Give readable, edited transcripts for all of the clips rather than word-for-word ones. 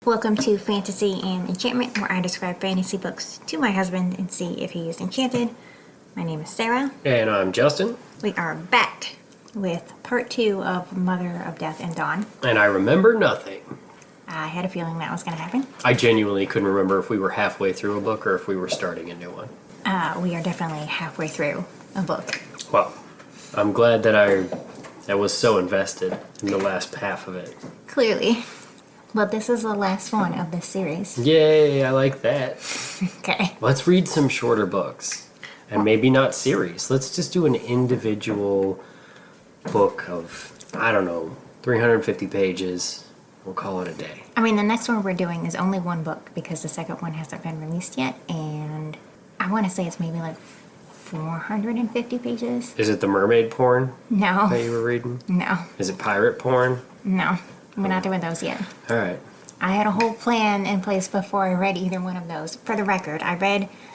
Welcome to Fantasy and Enchantment, where I describe fantasy books to my husband and see if he is enchanted. My name is Sarah. And I'm Justin. We are back with part 2 of Mother of Death and Dawn. And I remember nothing. I had a feeling that was going to happen. I genuinely couldn't remember if we were halfway through a book or if we were starting a new one. We are definitely halfway through a book. Well, I'm glad that I was so invested in the last half of it. Clearly. But this is the last one of this series. Yay, I like that. Okay. Let's read some shorter books. And maybe not series. Let's just do an individual book of, 350 pages. We'll call it a day. I mean, the next one we're doing is only one book because the second one hasn't been released yet. And I want to say it's maybe like 450 pages. Is it the mermaid porn No. that you were reading? No. Is it pirate porn? No. We're not doing those yet. All right. I had a whole plan in place before I read either one of those. For the record,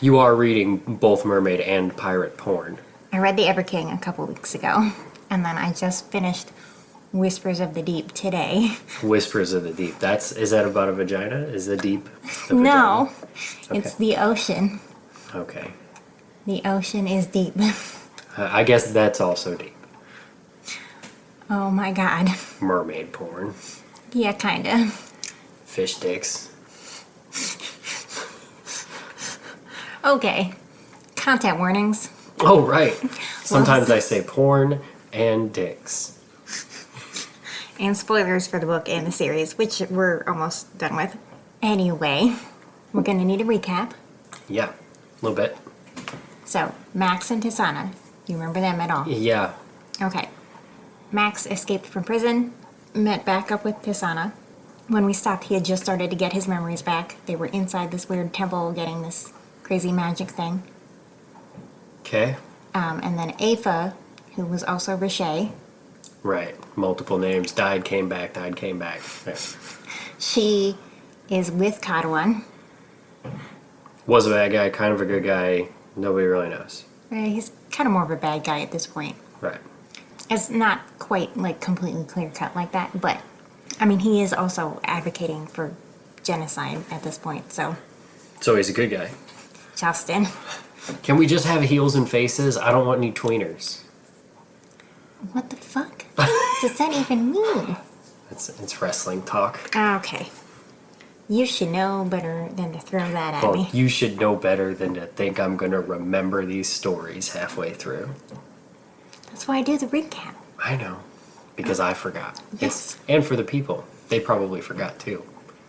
You are reading both mermaid and pirate porn. I read The Ever King a couple weeks ago, and then I just finished Whispers of the Deep today. Whispers of the Deep. Is that about a vagina? Is the deep the No, vagina? it's the ocean. Okay. The ocean is deep. I guess that's also deep. Oh my god. Mermaid porn. Yeah, kinda. Fish dicks. Okay. Content warnings. Oh, right. Sometimes I say porn and dicks. And spoilers for the book and the series, which we're almost done with. Anyway, we're gonna need a recap. Yeah, a little bit. So, Max and Tisana. Do you remember them at all? Yeah. Okay. Max escaped from prison, met back up with Tisana. When we stopped, he had just started to get his memories back. They were inside this weird temple getting this crazy magic thing. Okay. And then Aoife, who was also Riche, Right. Multiple names. Died, came back, died, came back. Right. she is with Kadwan. Was a bad guy, kind of a good guy. Nobody really knows. He's kind of more of a bad guy at this point. Right. It's not quite like completely clear cut like that, but I mean, he is also advocating for genocide at this point, so So he's a good guy. Justin. Can we just have heels and faces? I don't want any tweeners. What the fuck does that even mean? It's wrestling talk. Okay. You should know better than to throw that at Well, me. you should know better than to think I'm going to remember these stories halfway through. That's why I do the recap. I know. Because I forgot. Yes. And for the people. They probably forgot too.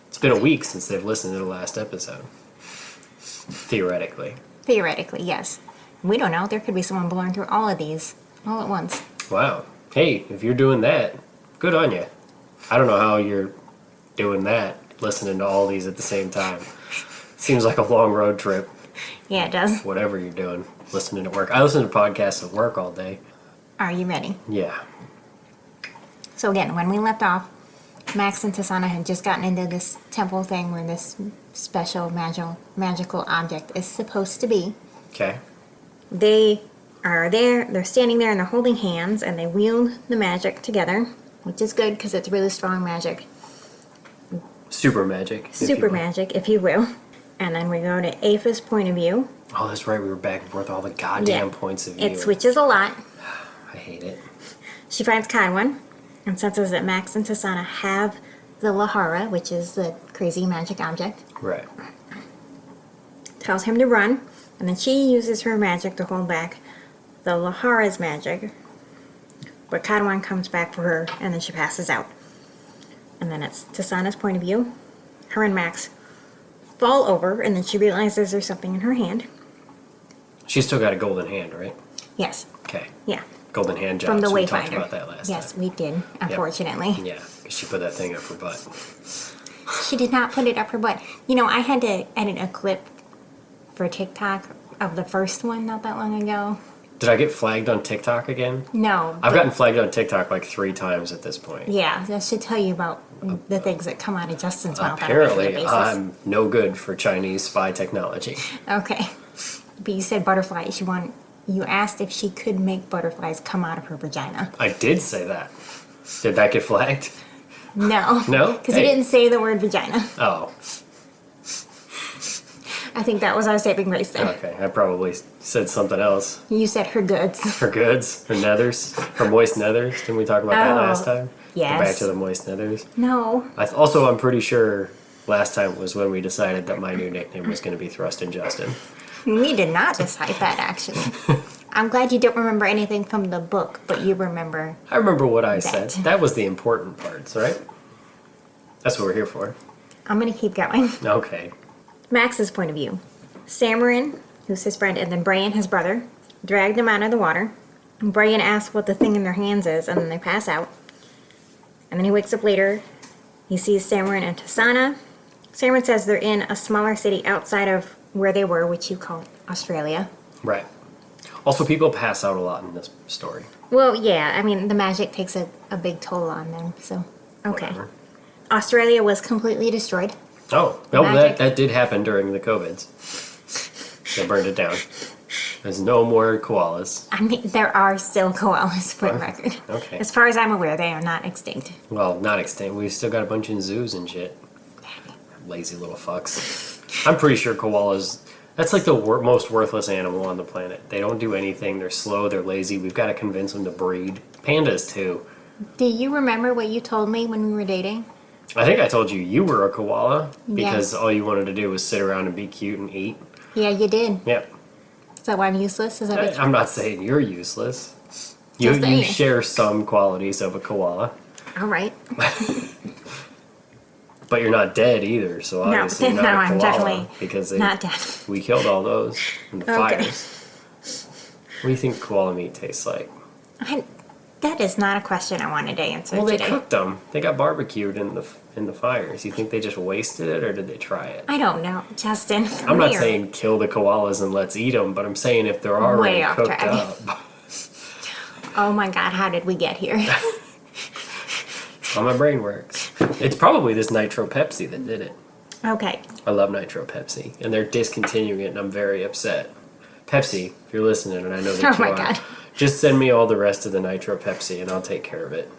It's been a week since they've listened to the last episode. Theoretically. Theoretically, yes. We don't know. There could be someone blowing through all of these all at once. Wow. Hey, if you're doing that, good on you. I don't know how you're doing that, listening to all these at the same time. Seems like a long road trip. Yeah, it does. Whatever you're doing, listening to work. I listen to podcasts at work all day. Are you ready? Yeah. So again, when we left off, Max and Tisana had just gotten into this temple thing where this special magical object is supposed to be. Okay. They are there, they're standing there and they're holding hands and they wield the magic together, which is good because it's really strong magic. Super magic. if you Super will. magic, if you will. And then we go to Aoife's point of view. Oh, that's right. We were back and forth all the goddamn points of view. It switches a lot. I hate it. She finds Kadwan and senses that Max and Tisana have the Lahara, which is the crazy magic object. Right. Tells him to run, and then she uses her magic to hold back the Lahara's magic. But Kadwan comes back for her, and then she passes out. And then it's Tisana's point of view. Her and Max fall over, and then she realizes there's something in her hand. She's still got a golden hand, right? Yes. Okay. Yeah. Golden hand jobs. From the We Wayfinder. talked about that last Yes, time. we did, unfortunately. Yeah, because she put that thing up her butt. She did not put it up her butt. You know, I had to edit a clip for TikTok of the first one not that long ago. Did I get flagged on TikTok again? No. I've gotten flagged on TikTok like 3 times at this point. Yeah, that should tell you about the things that come out of Justin's mouth on a Apparently, regular basis. I'm no good for Chinese spy technology. Okay. But you said butterflies. You asked if she could make butterflies come out of her vagina. I did say that. Did that get flagged? No. No? Because Hey. you didn't say the word vagina. Oh, I think that was our saving grace there. okay. I probably said something else. You said her goods. Her goods, her nethers, her moist nethers. Didn't we talk about that Oh, last time? yes. Go back to the moist nethers. No. Also, I'm pretty sure last time was when we decided that my new nickname was going to be Thrust and Justin. We did not decide that, actually. I'm glad you don't remember anything from the book, but you remember. I remember what I That. said. That was the important parts, right? That's what we're here for. I'm going to keep going. Okay. Max's point of view. Samarin, who's his friend, and then Brian, his brother, drag them out of the water. Brian asks what the thing in their hands is, and then they pass out. And then he wakes up later. He sees Samarin and Tasana. Samarin says they're in a smaller city outside of where they were, which you call Australia. Right. Also, people pass out a lot in this story. Well, yeah, I mean, the magic takes a big toll on them, so. Okay. Whatever. Australia was completely destroyed. Oh, no, Magic. that did happen during the COVIDs. They burned it down. There's no more koalas. I mean, there are still koalas, for the record. Okay. As far as I'm aware, they are not extinct. Well, not extinct. We've still got a bunch in zoos and shit. Lazy little fucks. I'm pretty sure koalas, that's like the most worthless animal on the planet. They don't do anything. They're slow. They're lazy. We've got to convince them to breed. Pandas, too. Do you remember what you told me when we were dating? I think I told you were a koala because Yes. all you wanted to do was sit around and be cute and eat. Yeah, you did. Yep. Is that why I'm useless? Is that what I'm not saying you're useless. You Just saying. share some qualities of a koala, All right. but you're not dead either. So No, obviously you're no, not a I'm koala definitely because not dead. we killed all those in the Okay. fires. What do you think koala meat tastes like? That is not a question I wanted to answer Well, they today. cooked them. They got barbecued in the fires. You think they just wasted it, or did they try it? I don't know, Justin. I'm not Weird. saying kill the koalas and let's eat them, but I'm saying if they're already Way off cooked track. up. Oh my god, how did we get here? How my brain works. It's probably this Nitro Pepsi that did it. Okay. I love Nitro Pepsi, and they're discontinuing it, and I'm very upset. Pepsi, if you're listening, and I know that Oh you my are, God. just send me all the rest of the Nitro Pepsi, and I'll take care of it.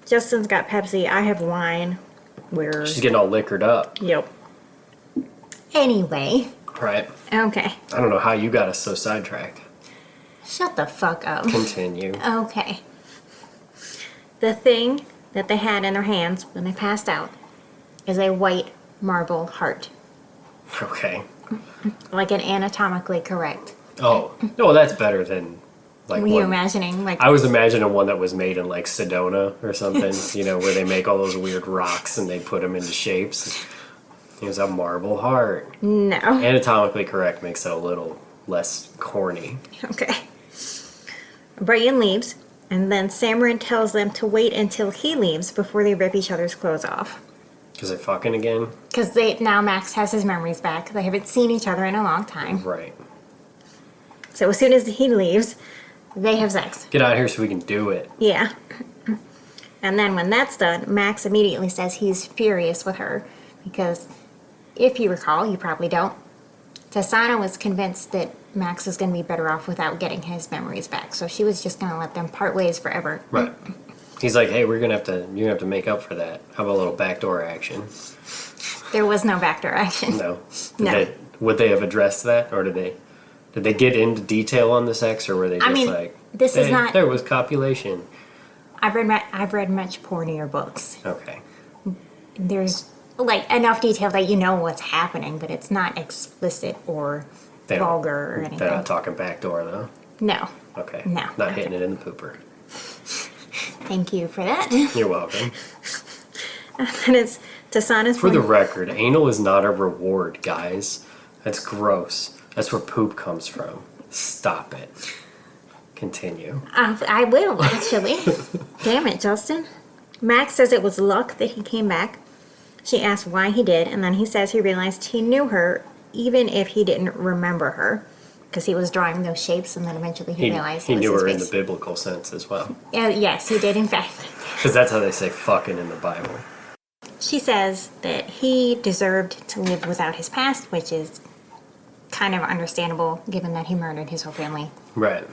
Justin's got Pepsi. I have wine. We're. She's getting all liquored up, Yep. Anyway. right? Okay. I don't know how you got us so sidetracked. Shut the fuck up. Continue. Okay. The thing that they had in their hands when they passed out is a white marble heart. Okay. Like an anatomically correct. Oh, no, that's better than like Were you one. imagining like I was imagining one that was made in like Sedona or something, you know, where they make all those weird rocks and they put them into shapes. It was a marble heart. no. Anatomically correct makes it a little less corny. Okay. Brian leaves, and then Samarin tells them to wait until he leaves before they rip each other's clothes off. Because they're fucking again? Because now Max has his memories back. They haven't seen each other in a long time. Right. So as soon as he leaves, they have sex. Get out of here so we can do it. Yeah. And then when that's done, Max immediately says he's furious with her because if you recall, you probably don't, Tasana was convinced that Max is going to be better off without getting his memories back. So she was just going to let them part ways forever. Right. He's like, hey, you're gonna have to make up for that. How about a little backdoor action? There was no backdoor action. No. No. Would they have addressed that, or did they get into detail on the sex, or were they just I mean, like, this is "Hey, not- there was copulation? I've read much pornier books. Okay. There's like enough detail that you know what's happening, but it's not explicit or They don't- vulgar or anything. They're not talking backdoor though. No. Okay. No. Not hitting it in the pooper. Thank you for that. You're welcome. And it's Tasana's For the point. record, anal is not a reward, guys. That's gross. That's where poop comes from. Stop it. Continue. I will, actually. Damn it, Justin. Max says it was luck that he came back. She asks why he did, and then he says he realized he knew her even if he didn't remember her. Because he was drawing those shapes, and then eventually he realized He it was knew his her in face. the biblical sense as well. Yes, he did, in fact. Because that's how they say fucking in the Bible. She says that he deserved to live without his past, which is kind of understandable given that he murdered his whole family. Right.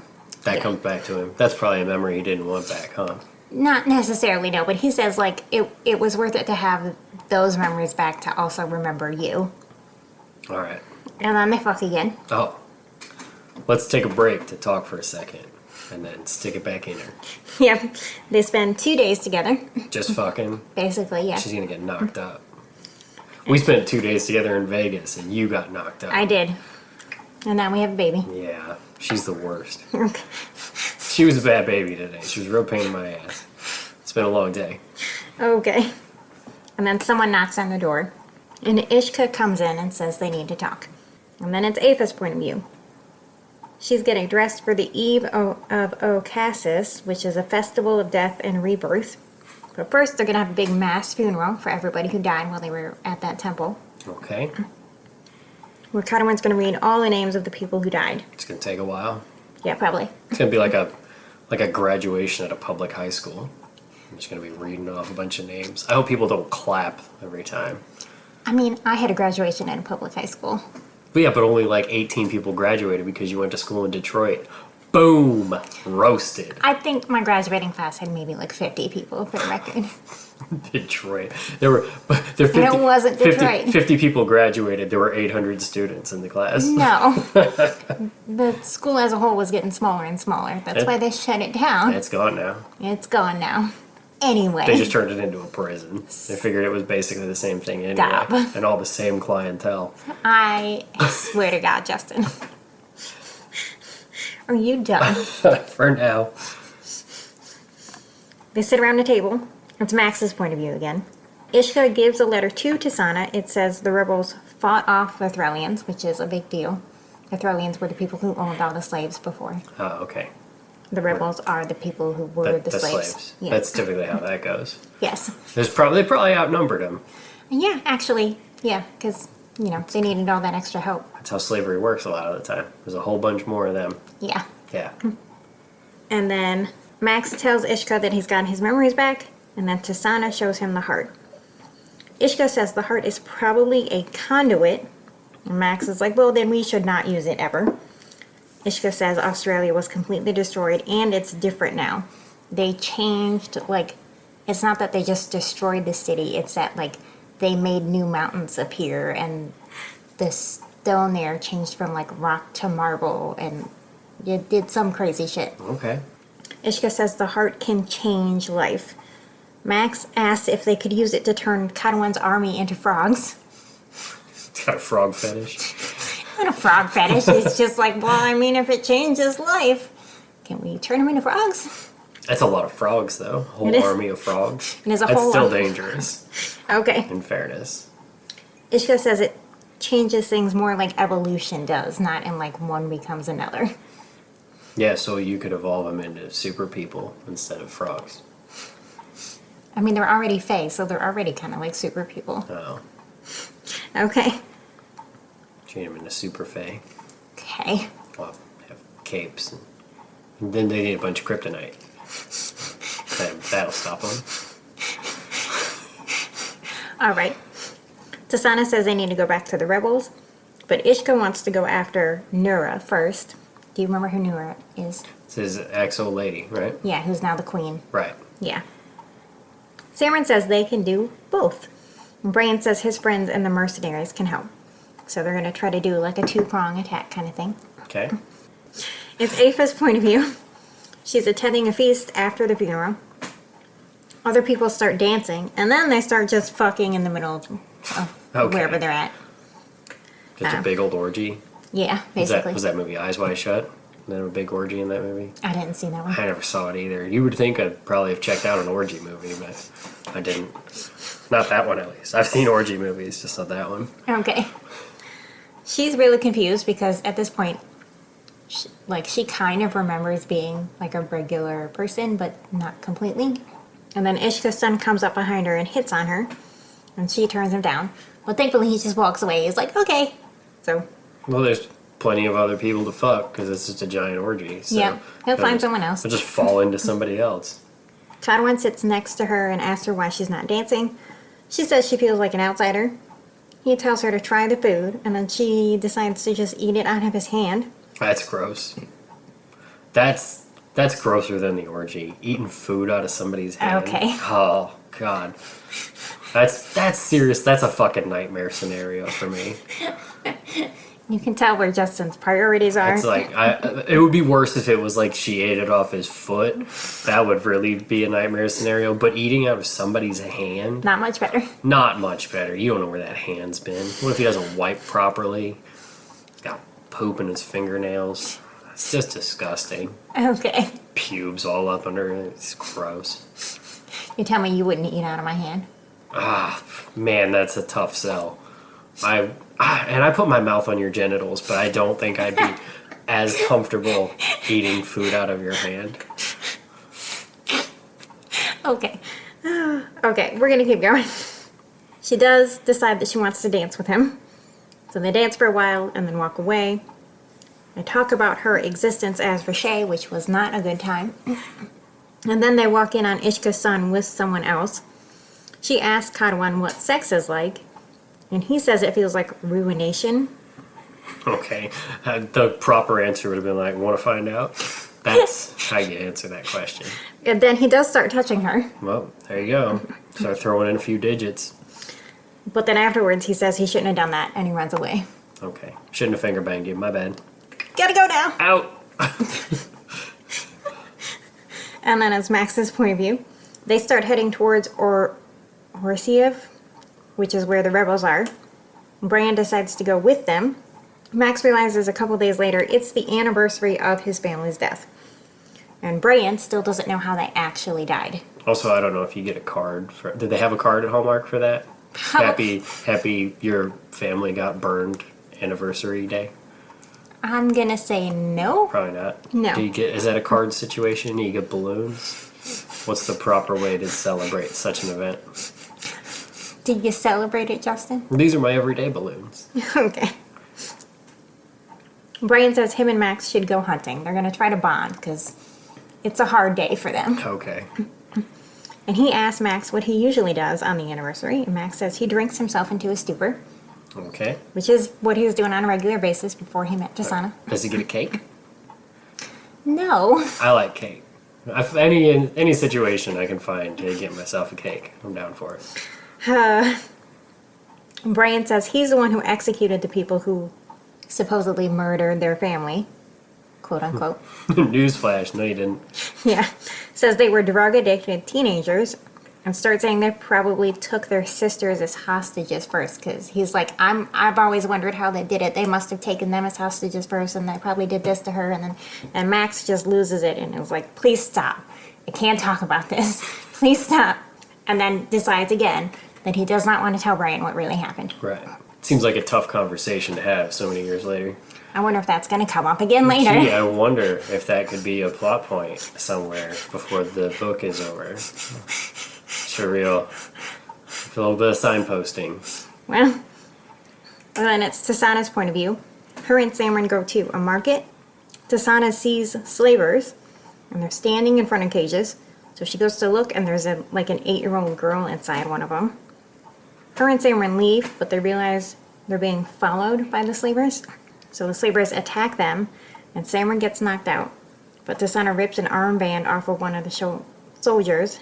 That Yeah. comes back to him. That's probably a memory he didn't want back, huh? Not necessarily, no, but he says, like, it was worth it to have those memories back to also remember you. All right. And then they fuck again. Oh. Let's take a break to talk for a second and then stick it back in her. Yep. They spend 2 days together. Just fucking. Basically, yeah. She's gonna get knocked up. We spent 2 days together in Vegas and you got knocked up. I did. And now we have a baby. Yeah, she's the worst. She was a bad baby today. She was a real pain in my ass. It's been a long day. Okay. And then someone knocks on the door. And Ishka comes in and says they need to talk. And then it's Apha's point of view. She's getting dressed for the eve of Ocassis, which is a festival of death and rebirth. But first, they're going to have a big mass funeral for everybody who died while they were at that temple. Okay. Where Cadawan's going to read all the names of the people who died. It's gonna take a while. Yeah, probably. It's gonna be like a graduation at a public high school. I'm just gonna be reading off a bunch of names. I hope people don't clap every time. I mean, I had a graduation at a public high school. But yeah, but only like 18 people graduated because you went to school in Detroit. Boom! Roasted. I think my graduating class had maybe like 50 people, for the record. Detroit. There 50, it wasn't Detroit. 50 people graduated. There were 800 students in the class. No. The school as a whole was getting smaller and smaller. That's why they shut it down. It's gone now. It's gone now. Anyway. They just turned it into a prison. They figured it was basically the same thing anyway. Stop. And all the same clientele. I swear to God, Justin. Are you done? For now. They sit around the table. It's Max's point of view again. Ishka gives a letter to Tisana. It says the rebels fought off the Threllians, which is a big deal. The Threllians were the people who owned all the slaves before. Oh, okay. The rebels are the people who were the slaves. Yeah. That's typically how that goes. Yes. They probably outnumbered them. Yeah, actually, yeah, because, they needed all that extra help. That's how slavery works a lot of the time. There's a whole bunch more of them. Yeah. Yeah. And then Max tells Ishka that he's gotten his memories back, and then Tisana shows him the heart. Ishka says the heart is probably a conduit, and Max is like, well, then we should not use it ever. Ishka says Australia was completely destroyed, and it's different now. They changed, it's not that they just destroyed the city, it's that, they made new mountains appear, and the stone there changed from, rock to marble, and it did some crazy shit. Okay. Ishka says the heart can change life. Max asks if they could use it to turn Cadawan's army into frogs. It's got a frog fetish. Not a frog fetish, it's just if it changes life, can we turn them into frogs? That's a lot of frogs, though. A whole It is. army of frogs. It is a That's whole still lot. dangerous, Okay. in fairness. Ishka says it changes things more like evolution does, not in one becomes another. Yeah, so you could evolve them into super people instead of frogs. I mean, they're already Fae, so they're already kind of like super people. Oh. Okay. Change them into super fae. Okay. Well, have capes. And then they need a bunch of kryptonite. That'll stop them. All right. Tisana says they need to go back to the rebels, but Ishka wants to go after Nura first. Do you remember who Nura is? It's his ex-old lady, right? Yeah, who's now the queen. Right. Yeah. Samron says they can do both. Brian says his friends and the mercenaries can help. So they're going to try to do a two-prong attack kind of thing. Okay. It's Apha's point of view. She's attending a feast after the funeral. Other people start dancing, and then they start just fucking in the middle of Okay. wherever they're at. Just a big old orgy. Yeah, Was basically. that movie Eyes Wide Shut? They have a big orgy in that movie? I didn't see that one. I never saw it either. You would think I'd probably have checked out an orgy movie, but I didn't. Not that one, at least. I've seen orgy movies, just not that one. Okay. She's really confused because at this point, she kind of remembers being a regular person, but not completely. And then Ishka's son comes up behind her and hits on her, and she turns him down. Well, thankfully, he just walks away. He's like, okay. So, Well, there's plenty of other people to fuck because it's just a giant orgy. So yeah, he'll find someone else. He'll just fall into somebody else. Cadawan sits next to her and asks her why she's not dancing. She says she feels like an outsider. He tells her to try the food, and then she decides to just eat it out of his hand. That's gross. That's That's grosser than the orgy. Eating food out of somebody's hand. Okay. Oh God. That's serious. That's a fucking nightmare scenario for me. You can tell where Justin's priorities are. It's like it would be worse if it was like she ate it off his foot. That would really be a nightmare scenario. But eating out of somebody's hand, Not much better. not much better. You don't know where that hand's been. What if he doesn't wipe properly? He's got poop in his fingernails. It's just disgusting. Okay. Pubes all up under it. It's gross. You tell me you wouldn't eat out of my hand. Ah, man, that's a tough sell. I put my mouth on your genitals, but I don't think I'd be as comfortable eating food out of your hand. Okay. Okay, we're gonna keep going. She does decide that she wants to dance with him. So they dance for a while and then walk away. They talk about her existence as Rashay, which was not a good time. And then they walk in on Ishka's son with someone else. She asks Kadwan what sex is like, and he says it feels like ruination. Okay, the proper answer would have been like, want to find out? That's how you answer that question. And then he does start touching her. Well, there you go. Start throwing in a few digits. But then afterwards he says he shouldn't have done that, and he runs away. Okay, shouldn't have finger banged you. My bad. Gotta go now! Out. And then as Max's point of view, they start heading towards Orsiev, which is where the rebels are. Bran decides to go with them. Max realizes a couple days later it's the anniversary of his family's death. And Bran still doesn't know how they actually died. Also, I don't know if you get a card for. Did they have a card at Hallmark for that? Happy, your family got burned anniversary day. I'm gonna say no. Probably not. No. Is that a card situation? You get balloons? What's the proper way to celebrate such an event? Did you celebrate it, Justin? These are my everyday balloons. Okay. Brian says him and Max should go hunting. They're gonna try to bond because it's a hard day for them. Okay. And he asks Max what he usually does on the anniversary. And Max says he drinks himself into a stupor, Okay. which is what he was doing on a regular basis before he met Tasana. Does he get a cake? No. I like cake. Any situation I can find to get myself a cake, I'm down for it. Brian says he's the one who executed the people who supposedly murdered their family, quote unquote. Newsflash, no you didn't. Yeah. Says they were drug addicted teenagers and starts saying they probably took their sisters as hostages first because he's like, I've always wondered how they did it. They must have taken them as hostages first and they probably did this to her. And Max just loses it and is like, please stop. I can't talk about this. Please stop. And then decides again that he does not want to tell Brian what really happened. Right. Seems like a tough conversation to have so many years later. I wonder if that's going to come up again later. Gee, I wonder if that could be a plot point somewhere before the book is over. Surreal. A little bit of signposting. Well, and then it's Tasana's point of view. Her and Samron go to a market. Tasana sees slavers, and they're standing in front of cages. So she goes to look, and there's an 8-year-old girl inside one of them. Her and Samron leave, but they realize they're being followed by the slavers. So the slavers attack them, and Samron gets knocked out. But Tasana rips an armband off of one of the soldiers,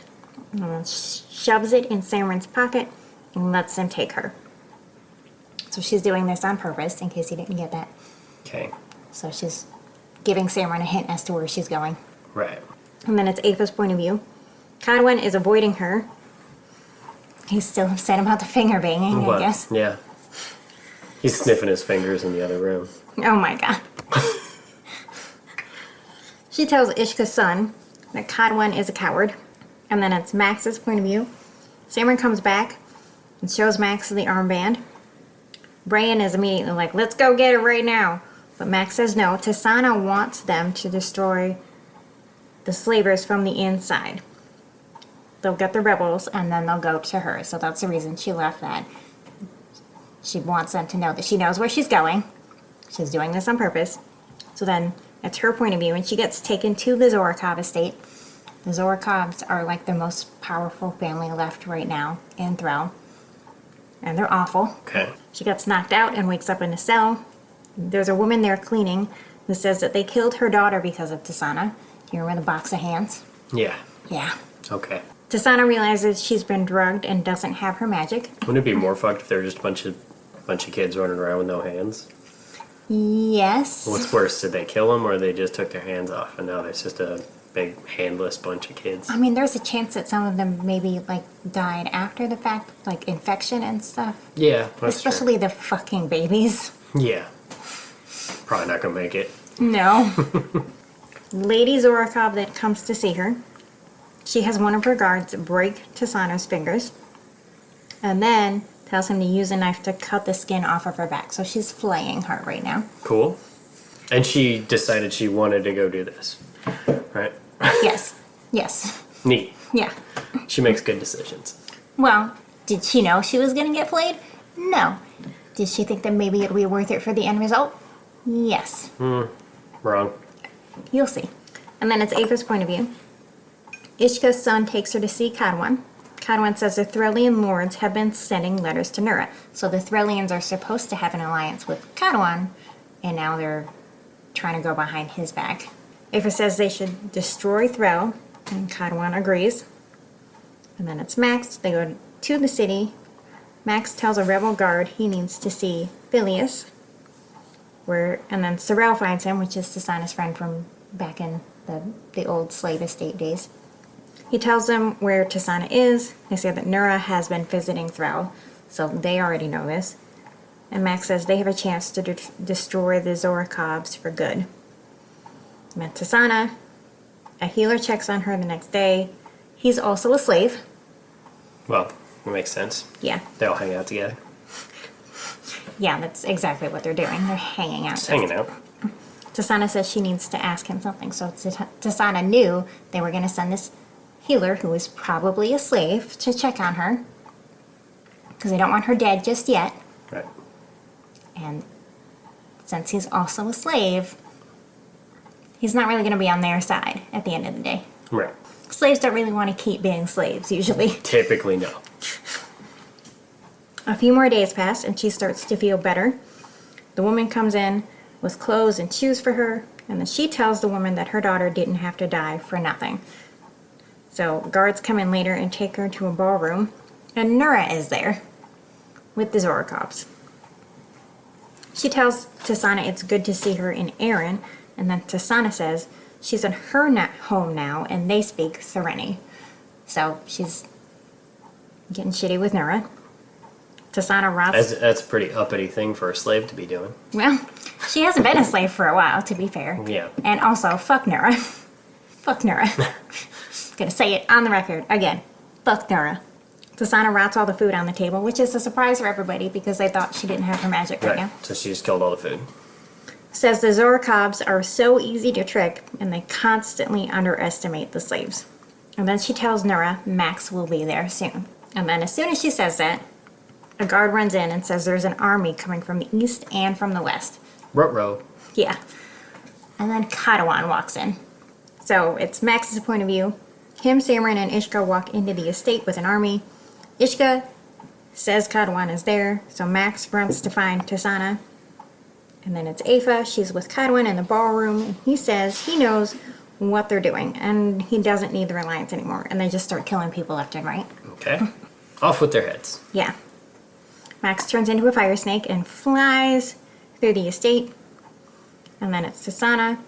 and shoves it in Samron's pocket, and lets him take her. So she's doing this on purpose, in case you didn't get that. Okay. So she's giving Samron a hint as to where she's going. Right. And then it's Apha's point of view. Cadwyn is avoiding her. He's still upset about the finger banging, I guess. Yeah. He's sniffing his fingers in the other room. Oh my god. She tells Ishka's son that Cadwyn is a coward. And then it's Max's point of view. Samron comes back and shows Max the armband. Brian is immediately like, let's go get it right now. But Max says no. Tasana wants them to destroy the slavers from the inside. They'll get the rebels and then they'll go to her. So that's the reason she left that. She wants them to know that she knows where she's going. She's doing this on purpose. So then it's her point of view and she gets taken to the Zorakov estate. The Zorakovs are like the most powerful family left right now in Thrall. And they're awful. Okay. She gets knocked out and wakes up in a cell. There's a woman there cleaning who says that they killed her daughter because of Tasana. You remember the box of hands? Yeah. Yeah. Okay. Tasana realizes she's been drugged and doesn't have her magic. Wouldn't it be more fucked if there were just a bunch of kids running around with no hands? Yes. What's worse, did they kill them or they just took their hands off and now there's just a big handless bunch of kids? I mean, there's a chance that some of them maybe like died after the fact, like infection and stuff. Yeah, that's Especially the fucking babies. true. Yeah. Probably not gonna make it. No. Lady Zorakov that comes to see her. She has one of her guards break Tasana's fingers. And then tells him to use a knife to cut the skin off of her back. So she's flaying her right now. Cool. And she decided she wanted to go do this. Right? Yes. Yes. Neat. Yeah. She makes good decisions. Well, did she know she was going to get flayed? No. Did she think that maybe it'll be worth it for the end result? Yes. Wrong. You'll see. And then it's Ava's point of view. Ishka's son takes her to see Kadwan. Kadwan says the Threllian lords have been sending letters to Nura. So the Threllians are supposed to have an alliance with Kadwan, and now they're trying to go behind his back. Ava says they should destroy Threll, and Kadwan agrees. And then it's Max. They go to the city. Max tells a rebel guard he needs to see Phileas. And then Sorrel finds him, which is Tasana's friend from back in the old slave estate days. He tells them where Tasana is. They say that Nura has been visiting Thrall, so they already know this. And Max says they have a chance to destroy the Zorakovs for good. And then Tasana, a healer checks on her the next day. He's also a slave. Well, it makes sense. Yeah. They all hang out together. Yeah, that's exactly what they're doing. They're hanging out. Just hanging out. Tasana says she needs to ask him something. So Tasana knew they were going to send this healer, who is probably a slave, to check on her. Because they don't want her dead just yet. Right. And since he's also a slave, he's not really going to be on their side at the end of the day. Right. Slaves don't really want to keep being slaves, usually. Typically, no. A few more days pass, and she starts to feel better. The woman comes in with clothes and shoes for her, and then she tells the woman that her daughter didn't have to die for nothing. So guards come in later and take her to a ballroom, and Nura is there with the Zorakovs. She tells Tasana it's good to see her in Erin, and then Tasana says she's in her home now, and they speak Sereni. So she's getting shitty with Nura. Tasana rots. That's a pretty uppity thing for a slave to be doing. Well, she hasn't been a slave for a while, to be fair. Yeah. And also, fuck Nura. Fuck Nura. Gonna say it on the record again. Fuck Nura. Tasana rots all the food on the table, which is a surprise for everybody because they thought she didn't have her magic right now. So she just killed all the food. Says the Zorakovs are so easy to trick and they constantly underestimate the slaves. And then she tells Nura Max will be there soon. And then as soon as she says that, a guard runs in and says there's an army coming from the east and from the west. Ruh-roh. Yeah. And then Kadwan walks in. So it's Max's point of view. Him, Samran, and Ishka walk into the estate with an army. Ishka says Kadwan is there, so Max runs to find Tasana. And then it's Ava. She's with Kadwan in the ballroom, and he says he knows what they're doing, and he doesn't need the Reliance anymore. And they just start killing people left and right. Okay. Off with their heads. Yeah. Max turns into a fire snake and flies through the estate. And then it's Tasana.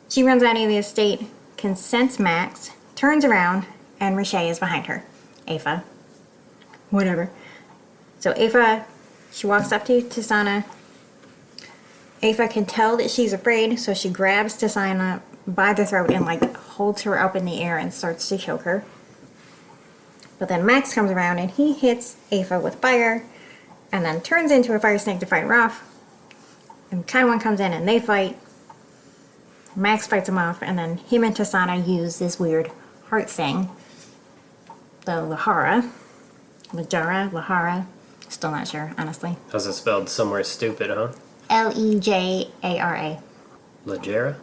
She runs out of the estate, can sense Max, turns around, and Riche is behind her. Ava. Whatever. So Ava, she walks up to Tasana. Ava can tell that she's afraid, so she grabs Tasana by the throat and like holds her up in the air and starts to choke her. But then Max comes around and he hits Ava with fire and then turns into a fire snake to fight her off. And Kadwan comes in and they fight. Max fights him off, and then him and Tasana use this weird heart thing. The Lahara. Lahara. Still not sure, honestly. How's it spelled? Somewhere stupid, huh? Lejara. Lejera?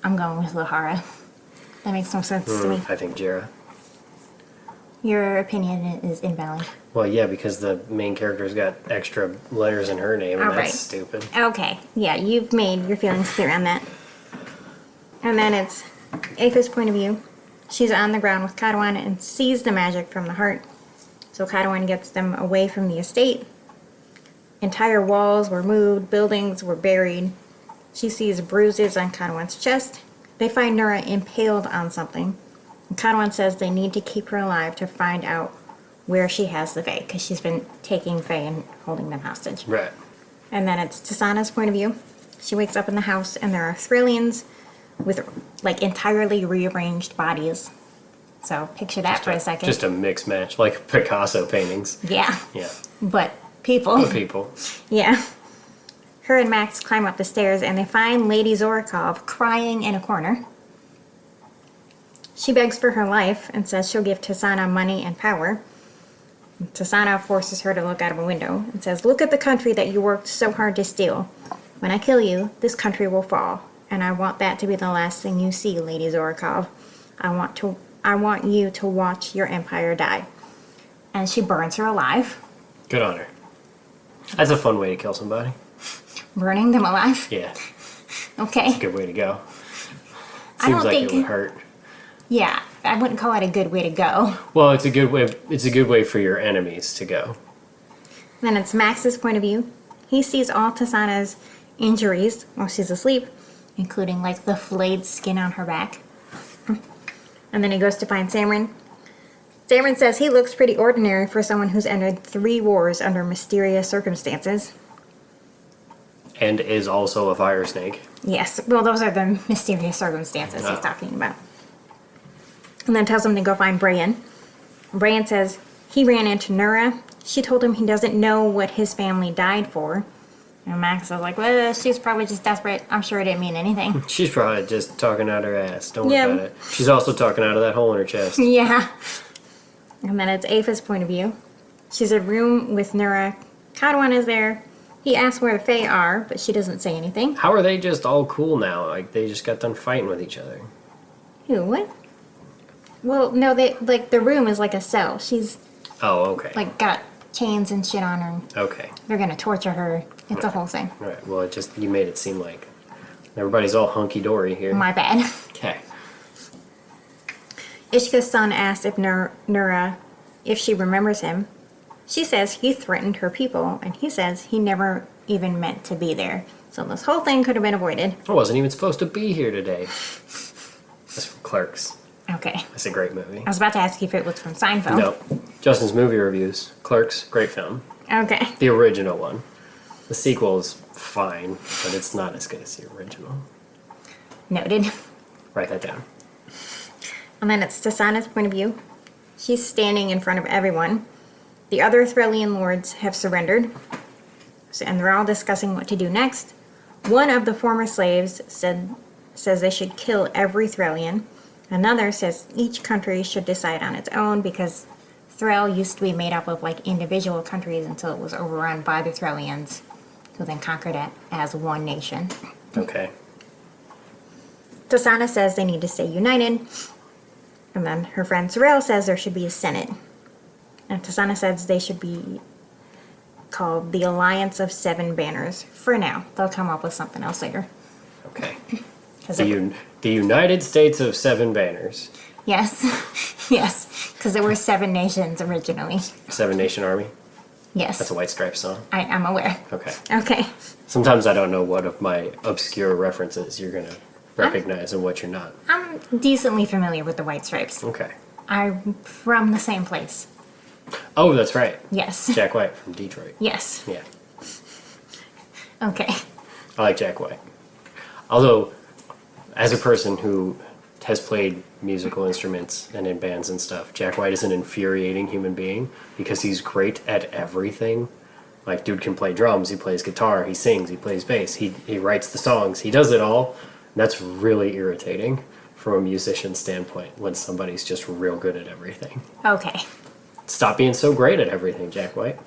I'm going with Lahara. That makes no sense to me. I think Jera. Your opinion is invalid. Well, yeah, because the main character's got extra letters in her name, and All right. that's stupid. Okay, yeah, you've made your feelings clear on that. And then it's Apha's point of view. She's on the ground with Kadwan and sees the magic from the heart. So Kadwan gets them away from the estate. Entire walls were moved, buildings were buried. She sees bruises on Kadwan's chest. They find Nura impaled on something. And Kadwan says they need to keep her alive to find out where she has the Fae, because she's been taking Fae and holding them hostage. Right. And then it's Tasana's point of view. She wakes up in the house and there are Thrillians with like entirely rearranged bodies. So picture that for a second. Just a mix match, like Picasso paintings. Yeah. Yeah. But people. People. Yeah. Her and Max climb up the stairs and they find Lady Zorokov crying in a corner. She begs for her life and says she'll give Tasana money and power. Tasana forces her to look out of a window and says, "Look at the country that you worked so hard to steal. When I kill you, this country will fall. And I want that to be the last thing you see, Lady Zorokov. I want you to watch your empire die." And she burns her alive. Good on her. That's a fun way to kill somebody. Burning them alive? Yeah. Okay. Good way to go. I Seems don't like think- it would hurt. Yeah, I wouldn't call it a good way to go. Well, it's a good way. It's a good way for your enemies to go. Then it's Max's point of view. He sees all Tasana's injuries while she's asleep, including like the flayed skin on her back. And then he goes to find Samrin. Samrin says he looks pretty ordinary for someone who's entered 3 wars under mysterious circumstances. And is also a fire snake. Yes, well, those are the mysterious circumstances Oh. he's talking about. And then tells him to go find Brian. Brian says he ran into Nura. She told him he doesn't know what his family died for. And Max was like, well, she's probably just desperate. I'm sure it didn't mean anything. She's probably just talking out her ass. Don't worry Yeah. about it. She's also talking out of that hole in her chest. Yeah. And then it's Apha's point of view. She's in a room with Nura. Kadwan is there. He asks where the Fae are, but she doesn't say anything. How are they just all cool now? Like they just got done fighting with each other. Who? What? Well, no, they like the room is like a cell. She's Oh, okay. like got chains and shit on her. And Okay. they're gonna torture her. It's a whole thing. All right. Well, it just you made it seem like everybody's all hunky dory here. My bad. Okay. Ishka's son asks if Nura, if she remembers him. She says he threatened her people, and he says he never even meant to be there. So this whole thing could have been avoided. I wasn't even supposed to be here today. That's from Clerks. Okay. That's a great movie. I was about to ask you if it was from Seinfeld. No. Justin's movie reviews. Clerks, great film. Okay. The original one. The sequel is fine, but it's not as good as the original. Noted. Write that down. And then it's Tasana's point of view. She's standing in front of everyone. The other Threllian lords have surrendered, and they're all discussing what to do next. One of the former slaves says they should kill every Threllian. Another says each country should decide on its own because Threll used to be made up of like individual countries until it was overrun by the Threllians, who then conquered it as one nation. Okay. Tasana says they need to stay united. And then her friend Sorel says there should be a senate. And Tasana says they should be called the Alliance of Seven Banners. For now. They'll come up with something else later. Okay. 'Cause The United States of Seven Banners. yes. Yes. Because there were 7 nations originally. Seven Nation Army. Yes. That's a White Stripes song. I'm aware. Okay. Okay. Sometimes I don't know what of my obscure references you're going to recognize and what you're not. I'm decently familiar with the White Stripes. Okay. I'm from the same place. Oh, that's right. Yes. Jack White from Detroit. Yes. Yeah. Okay. I like Jack White. Although, as a person who has played musical instruments and in bands and stuff, Jack White is an infuriating human being because he's great at everything. Like, dude can play drums, he plays guitar, he sings, he plays bass, he writes the songs, he does it all. And that's really irritating from a musician standpoint when somebody's just real good at everything. Okay. Stop being so great at everything, Jack White.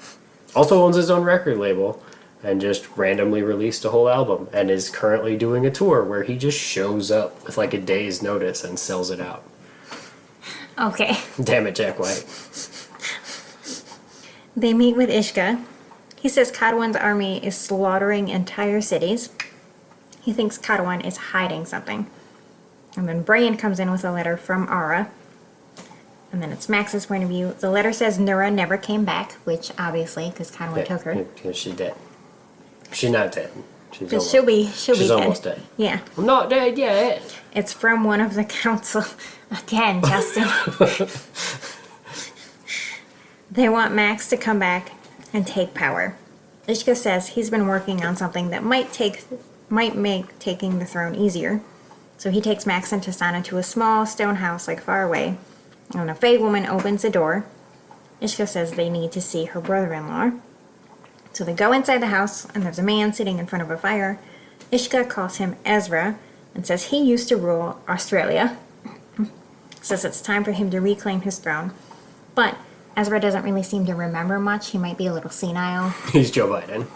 Also owns his own record label and just randomly released a whole album and is currently doing a tour where he just shows up with like a day's notice and sells it out. Okay. Damn it, Jack White. They meet with Ishka. He says Kadwan's army is slaughtering entire cities. He thinks Kadwan is hiding something. And then Brian comes in with a letter from Ara. And then it's Max's point of view. The letter says Nura never came back, which obviously, because Conway took her. Yeah, she's dead. She's not dead. She's But almost, she'll be she's dead. almost dead. Yeah. I'm not dead yet. It's from one of the council. Again, Justin. They want Max to come back and take power. Ishka says he's been working on something that might make taking the throne easier. So he takes Max and Tasana to a small stone house like far away. And a Fae woman opens the door. Ishka says they need to see her brother-in-law. So they go inside the house and there's a man sitting in front of a fire. Ishka calls him Ezra and says he used to rule Australia. Says it's time for him to reclaim his throne. But Ezra doesn't really seem to remember much. He might be a little senile. He's Joe Biden.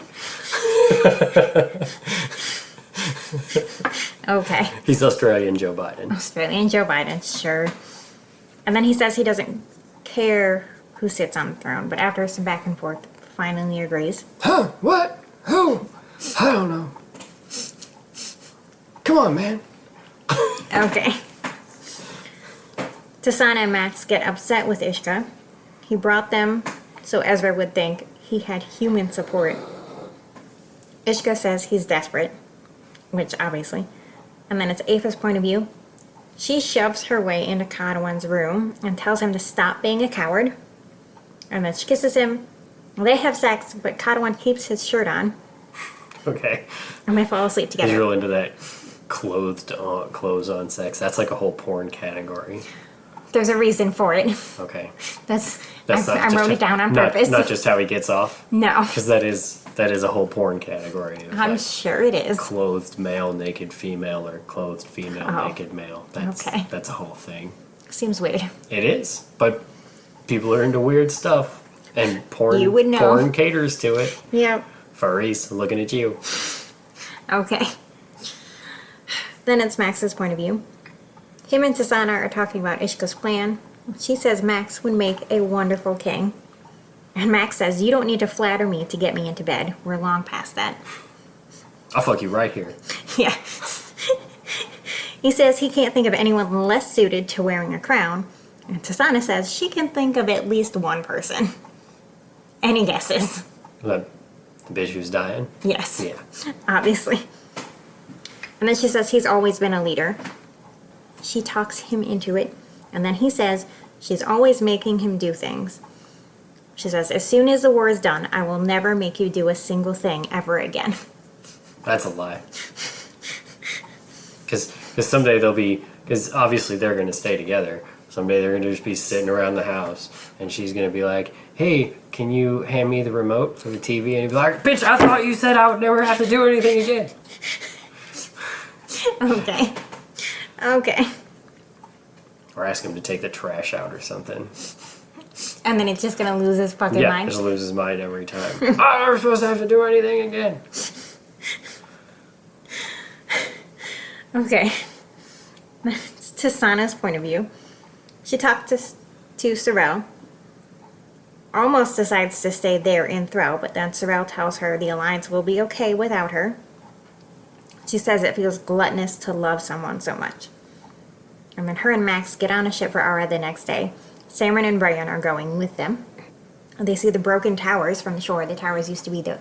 Okay. He's Australian Joe Biden. Australian Joe Biden, sure. And then he says he doesn't care who sits on the throne, but after some back and forth, finally agrees. Huh? What? Who? I don't know. Come on, man. Okay. Tasana and Max get upset with Ishka. He brought them so Ezra would think he had human support. Ishka says he's desperate, which obviously. And then it's Apha's point of view. She shoves her way into Kadwan's room and tells him to stop being a coward. And then she kisses him. They have sex, but Kadwan keeps his shirt on. Okay. And they fall asleep He's together. real into that clothes on sex. That's like a whole porn category. There's a reason for it. Okay. That's not I just wrote it down on purpose. Not just how he gets off. No. Because that is a whole porn category. Of I'm like sure it is. clothed male, naked female, or clothed female, Oh. naked male. That's Okay. that's a whole thing. Seems weird. It is, but people are into weird stuff, and porn. You would know. Porn caters to it. Yep. Furries, looking at you. Okay. Then it's Max's point of view. Him and Tasana are talking about Ishka's plan. She says Max would make a wonderful king. And Max says, you don't need to flatter me to get me into bed. We're long past that. I'll fuck you right here. Yeah. He says he can't think of anyone less suited to wearing a crown. And Tasana says she can think of at least one person. Any guesses? The bitch who's dying. Yes. Yeah. Obviously. And then she says he's always been a leader. She talks him into it. And then he says she's always making him do things. She says, as soon as the war is done, I will never make you do a single thing ever again. That's a lie. Because someday they'll be, because obviously they're going to stay together. Someday they're going to just be sitting around the house, and she's going to be like, hey, can you hand me the remote for the TV? And he'll be like, bitch, I thought you said I would never have to do anything again. Okay. Okay. Or ask him to take the trash out or something. And then he's just going to lose his fucking Yeah, mind. just lose his mind every time. I'm never supposed to have to do anything again. Okay. It's Tasana's point of view. She talked to Sorrel. Almost decides to stay there in Thrall, but then Sorrel tells her the Alliance will be okay without her. She says it feels gluttonous to love someone so much. And then her and Max get on a ship for Ara the next day. Samron and Brian are going with them. They see the broken towers from the shore. The towers used to be the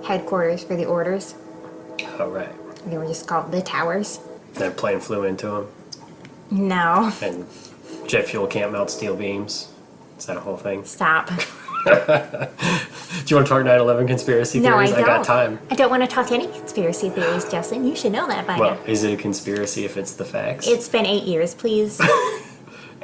headquarters for the orders. Oh, right. They were just called the towers. That plane flew into him, No. and jet fuel can't melt steel beams. Is that a whole thing? Stop. Do you want to talk 9/11 conspiracy No, I theories? don't. I got time. I don't want to talk any conspiracy theories, Justin. You should know that by Well, now. is it a conspiracy if it's the facts? It's been 8 years, please.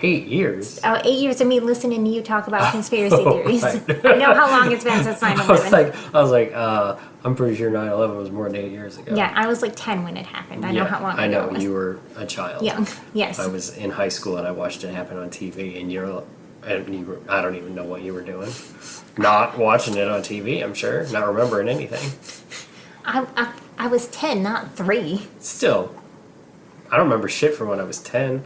8 years. 8 years of me listening to you talk about conspiracy theories. right. I know how long it's been since 9/11. I was like, I'm pretty sure 9/11 was more than 8 years ago. Yeah, I was like 10 when it happened. I know how long I ago know it was. you were a child. Young, yes. I was in high school and I watched it happen on TV, and I don't even know what you were doing. Not watching it on TV, I'm sure. Not remembering anything. I was 10, not 3. Still, I don't remember shit from when I was 10.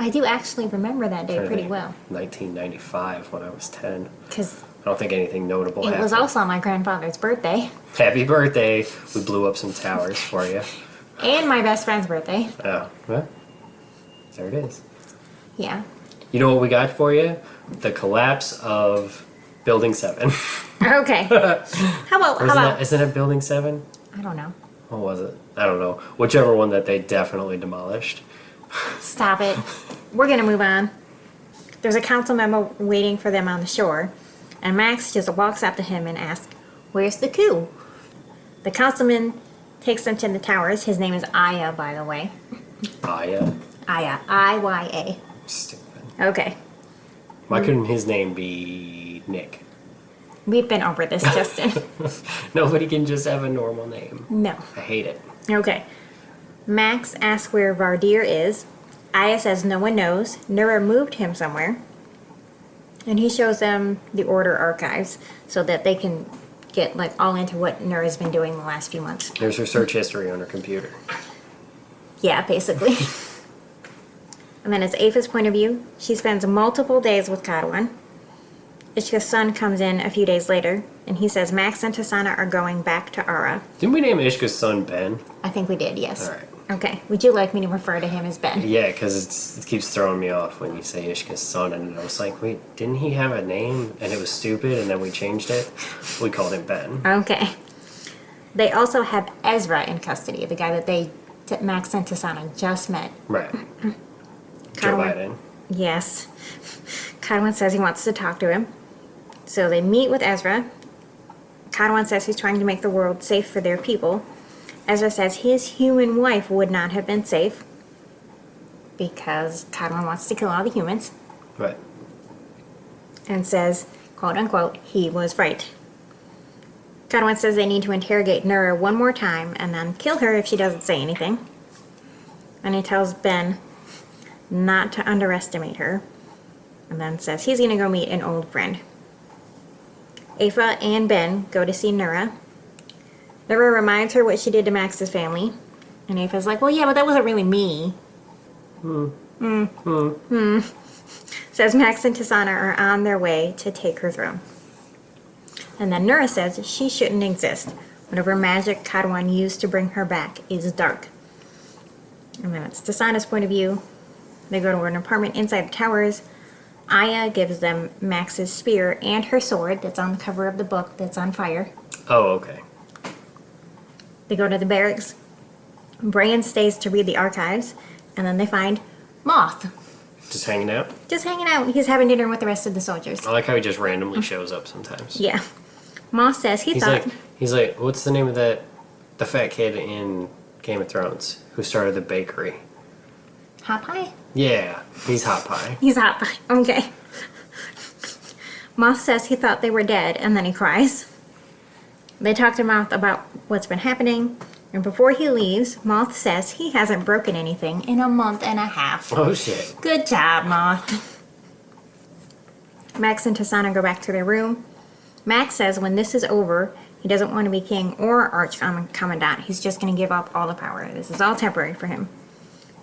I do actually remember that day pretty well. 1995 when I was 10. Because I don't think anything notable it happened. was also my grandfather's birthday. Happy birthday. We blew up some towers for you. And my best friend's birthday. Oh, well, There it is. Yeah. You know what we got for you? The collapse of Building 7. Okay. How about? Isn't it Building 7? I don't know. What was it? I don't know. Whichever one that they definitely demolished. Stop it. We're gonna move on. There's a council member waiting for them on the shore, and Max just walks up to him and asks, "Where's the coup?" The councilman takes them to the towers. His name is Aya, by the way. Aya. Aya. I-Y-A. Stupid. Okay. Why couldn't his name be Nick? We've been over this, Justin. Nobody can just have a normal name. No. I hate it. Okay. Max asks where Vardir is. Aya says no one knows. Nura moved him somewhere. And he shows them the Order archives so that they can get like all into what Nura's been doing the last few months. There's her search history on her computer. Yeah, basically. And then it's Aph's point of view. She spends multiple days with Kadwan. Ishka's son comes in a few days later, and he says Max and Tasana are going back to Ara. Didn't we name Ishka's son Ben? I think we did, yes. All right. Okay. Would you like me to refer to him as Ben? Yeah, because it keeps throwing me off when you say Ishka's son, and I was like, wait, didn't he have a name? And it was stupid, and then we changed it. We called him Ben. Okay. They also have Ezra in custody, the guy that Max and Tasana just met. Right. Joe Kadwan- Biden. Yes. Kadwan says he wants to talk to him. So they meet with Ezra. Kadwan says he's trying to make the world safe for their people. Ezra says his human wife would not have been safe because Kadwan wants to kill all the humans Right. and says, quote unquote, he was right. Kadwan says they need to interrogate Nura one more time and then kill her if she doesn't say anything. And he tells Ben not to underestimate her, and then says he's going to go meet an old friend. Afa and Ben go to see Nura. Nura reminds her what she did to Max's family, and Afa's like, well, yeah, but that wasn't really me. Says Max and Tasana are on their way to take her throne. And then Nura says she shouldn't exist. Whatever magic Kadwan used to bring her back is dark. And then it's Tasana's point of view. They go to an apartment inside the towers. Aya gives them Max's spear and her sword that's on the cover of the book that's on fire. Oh, okay. They go to the barracks. Brian stays to read the archives. And then they find Moth. Just hanging out? Just hanging out. He's having dinner with the rest of the soldiers. I like how he just randomly shows up sometimes. Yeah. Moth says He's like, what's the name of the fat kid in Game of Thrones who started the bakery? Hot pie? Yeah, he's Hot Pie. He's hot pie. Okay. Moth says he thought they were dead, and then he cries. They talk to Moth about what's been happening, and before he leaves, Moth says he hasn't broken anything in a month and a half. Oh shit. Good job, Moth. Max and Tasana go back to their room. Max says when this is over, he doesn't want to be king or archcommandant. He's just going to give up all the power. This is all temporary for him.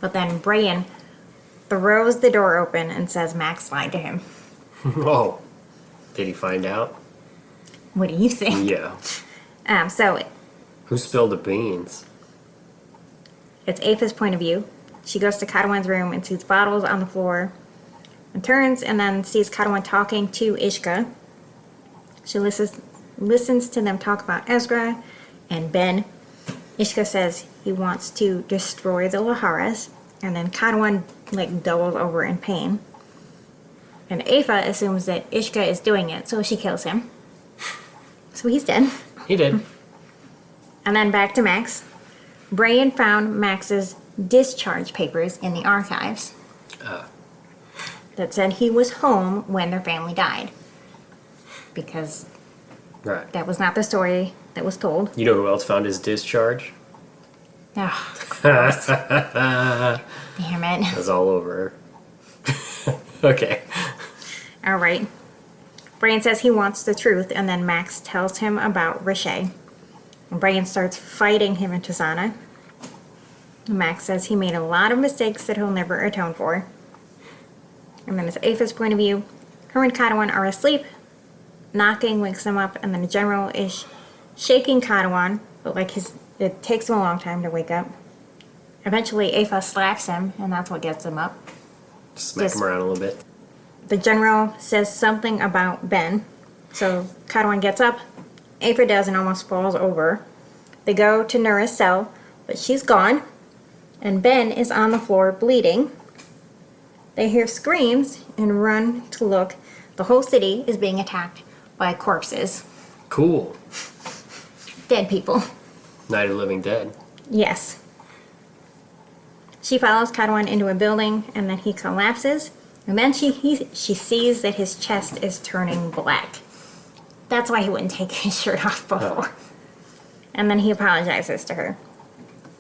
But then Brian throws the door open and says Max lied to him. Oh. Did he find out? What do you think? Yeah. So Who spilled the beans? it's Afa's point of view. She goes to Kadwan's room and sees bottles on the floor and turns and then sees Kadwan talking to Ishka. She listens to them talk about Ezra and Ben. Ishka says he wants to destroy the Laharas, and then Kadwan doubles over in pain. And Afa assumes that Ishka is doing it, so she kills him. So he's dead. He did. And then back to Max. Brian found Max's discharge papers in the archives that said he was home when their family died. Because Right. that was not the story that was told. You know who else found his discharge? Oh, damn it. It was all over. Okay. All right. Brian says he wants the truth, and then Max tells him about Riche. And Brian starts fighting him and Tasana. Max says he made a lot of mistakes that he'll never atone for. And then it's Afa's point of view. Her and Kadwan are asleep. Knocking wakes them up, and then the general is shaking Kadwan, but it takes him a long time to wake up. Eventually, Aphra slaps him, and that's what gets him up. Smack him around a little bit. The general says something about Ben. So Kadwan gets up. Aphra does and almost falls over. They go to Nura's cell, but she's gone. And Ben is on the floor bleeding. They hear screams and run to look. The whole city is being attacked by corpses. Cool. Dead people. Night of the Living Dead. Yes. She follows Kadwan into a building, and then he collapses. And then she sees that his chest is turning black. That's why he wouldn't take his shirt off before. And then he apologizes to her.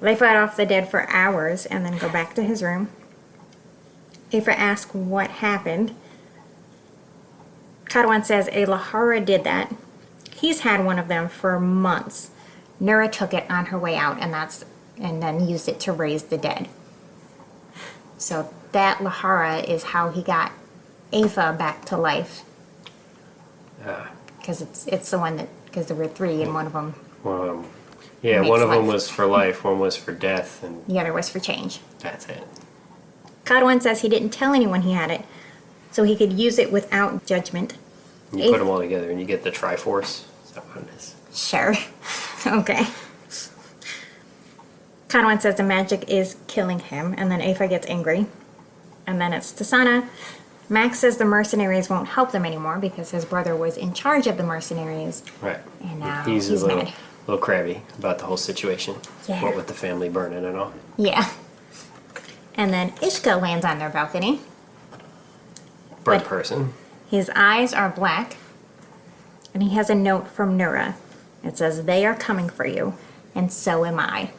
They fight off the dead for hours and then go back to his room. Aphra asks what happened. Kadwan says a Lahara did that. He's had one of them for months. Nura took it on her way out, and then used it to raise the dead. So that Lahara is how he got Aphra back to life. Because it's the one that, because there were three and one of them. Yeah, Makes one of them life. was for life, one was for death, and The other was for change. that's it. Kadwan says he didn't tell anyone he had it, so he could use it without judgment. You put them all together and you get the Triforce. Is that what it is? Sure. Okay. Kadwan says the magic is killing him, and then Aphra gets angry. And then it's Tasana. Max says the mercenaries won't help them anymore because his brother was in charge of the mercenaries. Right. And now he's he's a little, mad. little crabby about the whole situation. Yeah. What with the family burning and all. Yeah. And then Ishka lands on their balcony. Bird But- person. His eyes are black, and he has a note from Nura. It says, "They are coming for you, and so am I."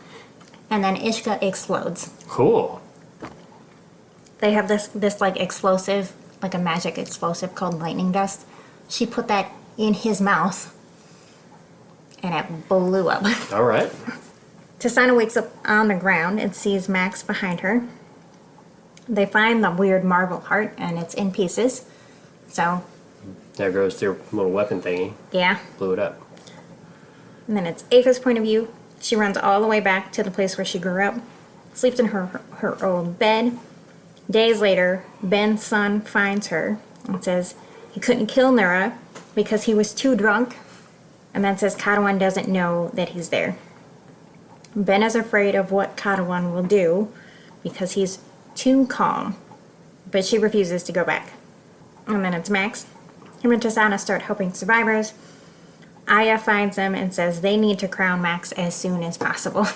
And then Ishka explodes. Cool. They have this like explosive, like a magic explosive called lightning dust. She put that in his mouth, and it blew up. All right. Tasana wakes up on the ground and sees Max behind her. They find the weird marble heart, and it's in pieces. So, There goes their little weapon thingy. yeah. Blew it up. And then it's Aphra's point of view. She runs all the way back to the place where she grew up, sleeps in her old bed. Days later, Ben's son finds her and says he couldn't kill Nura because he was too drunk, and then says Kadwan doesn't know that he's there. Ben is afraid of what Kadwan will do because he's too calm, but she refuses to go back. And then it's Max. Him and Tasana start helping survivors. Aya finds them and says they need to crown Max as soon as possible.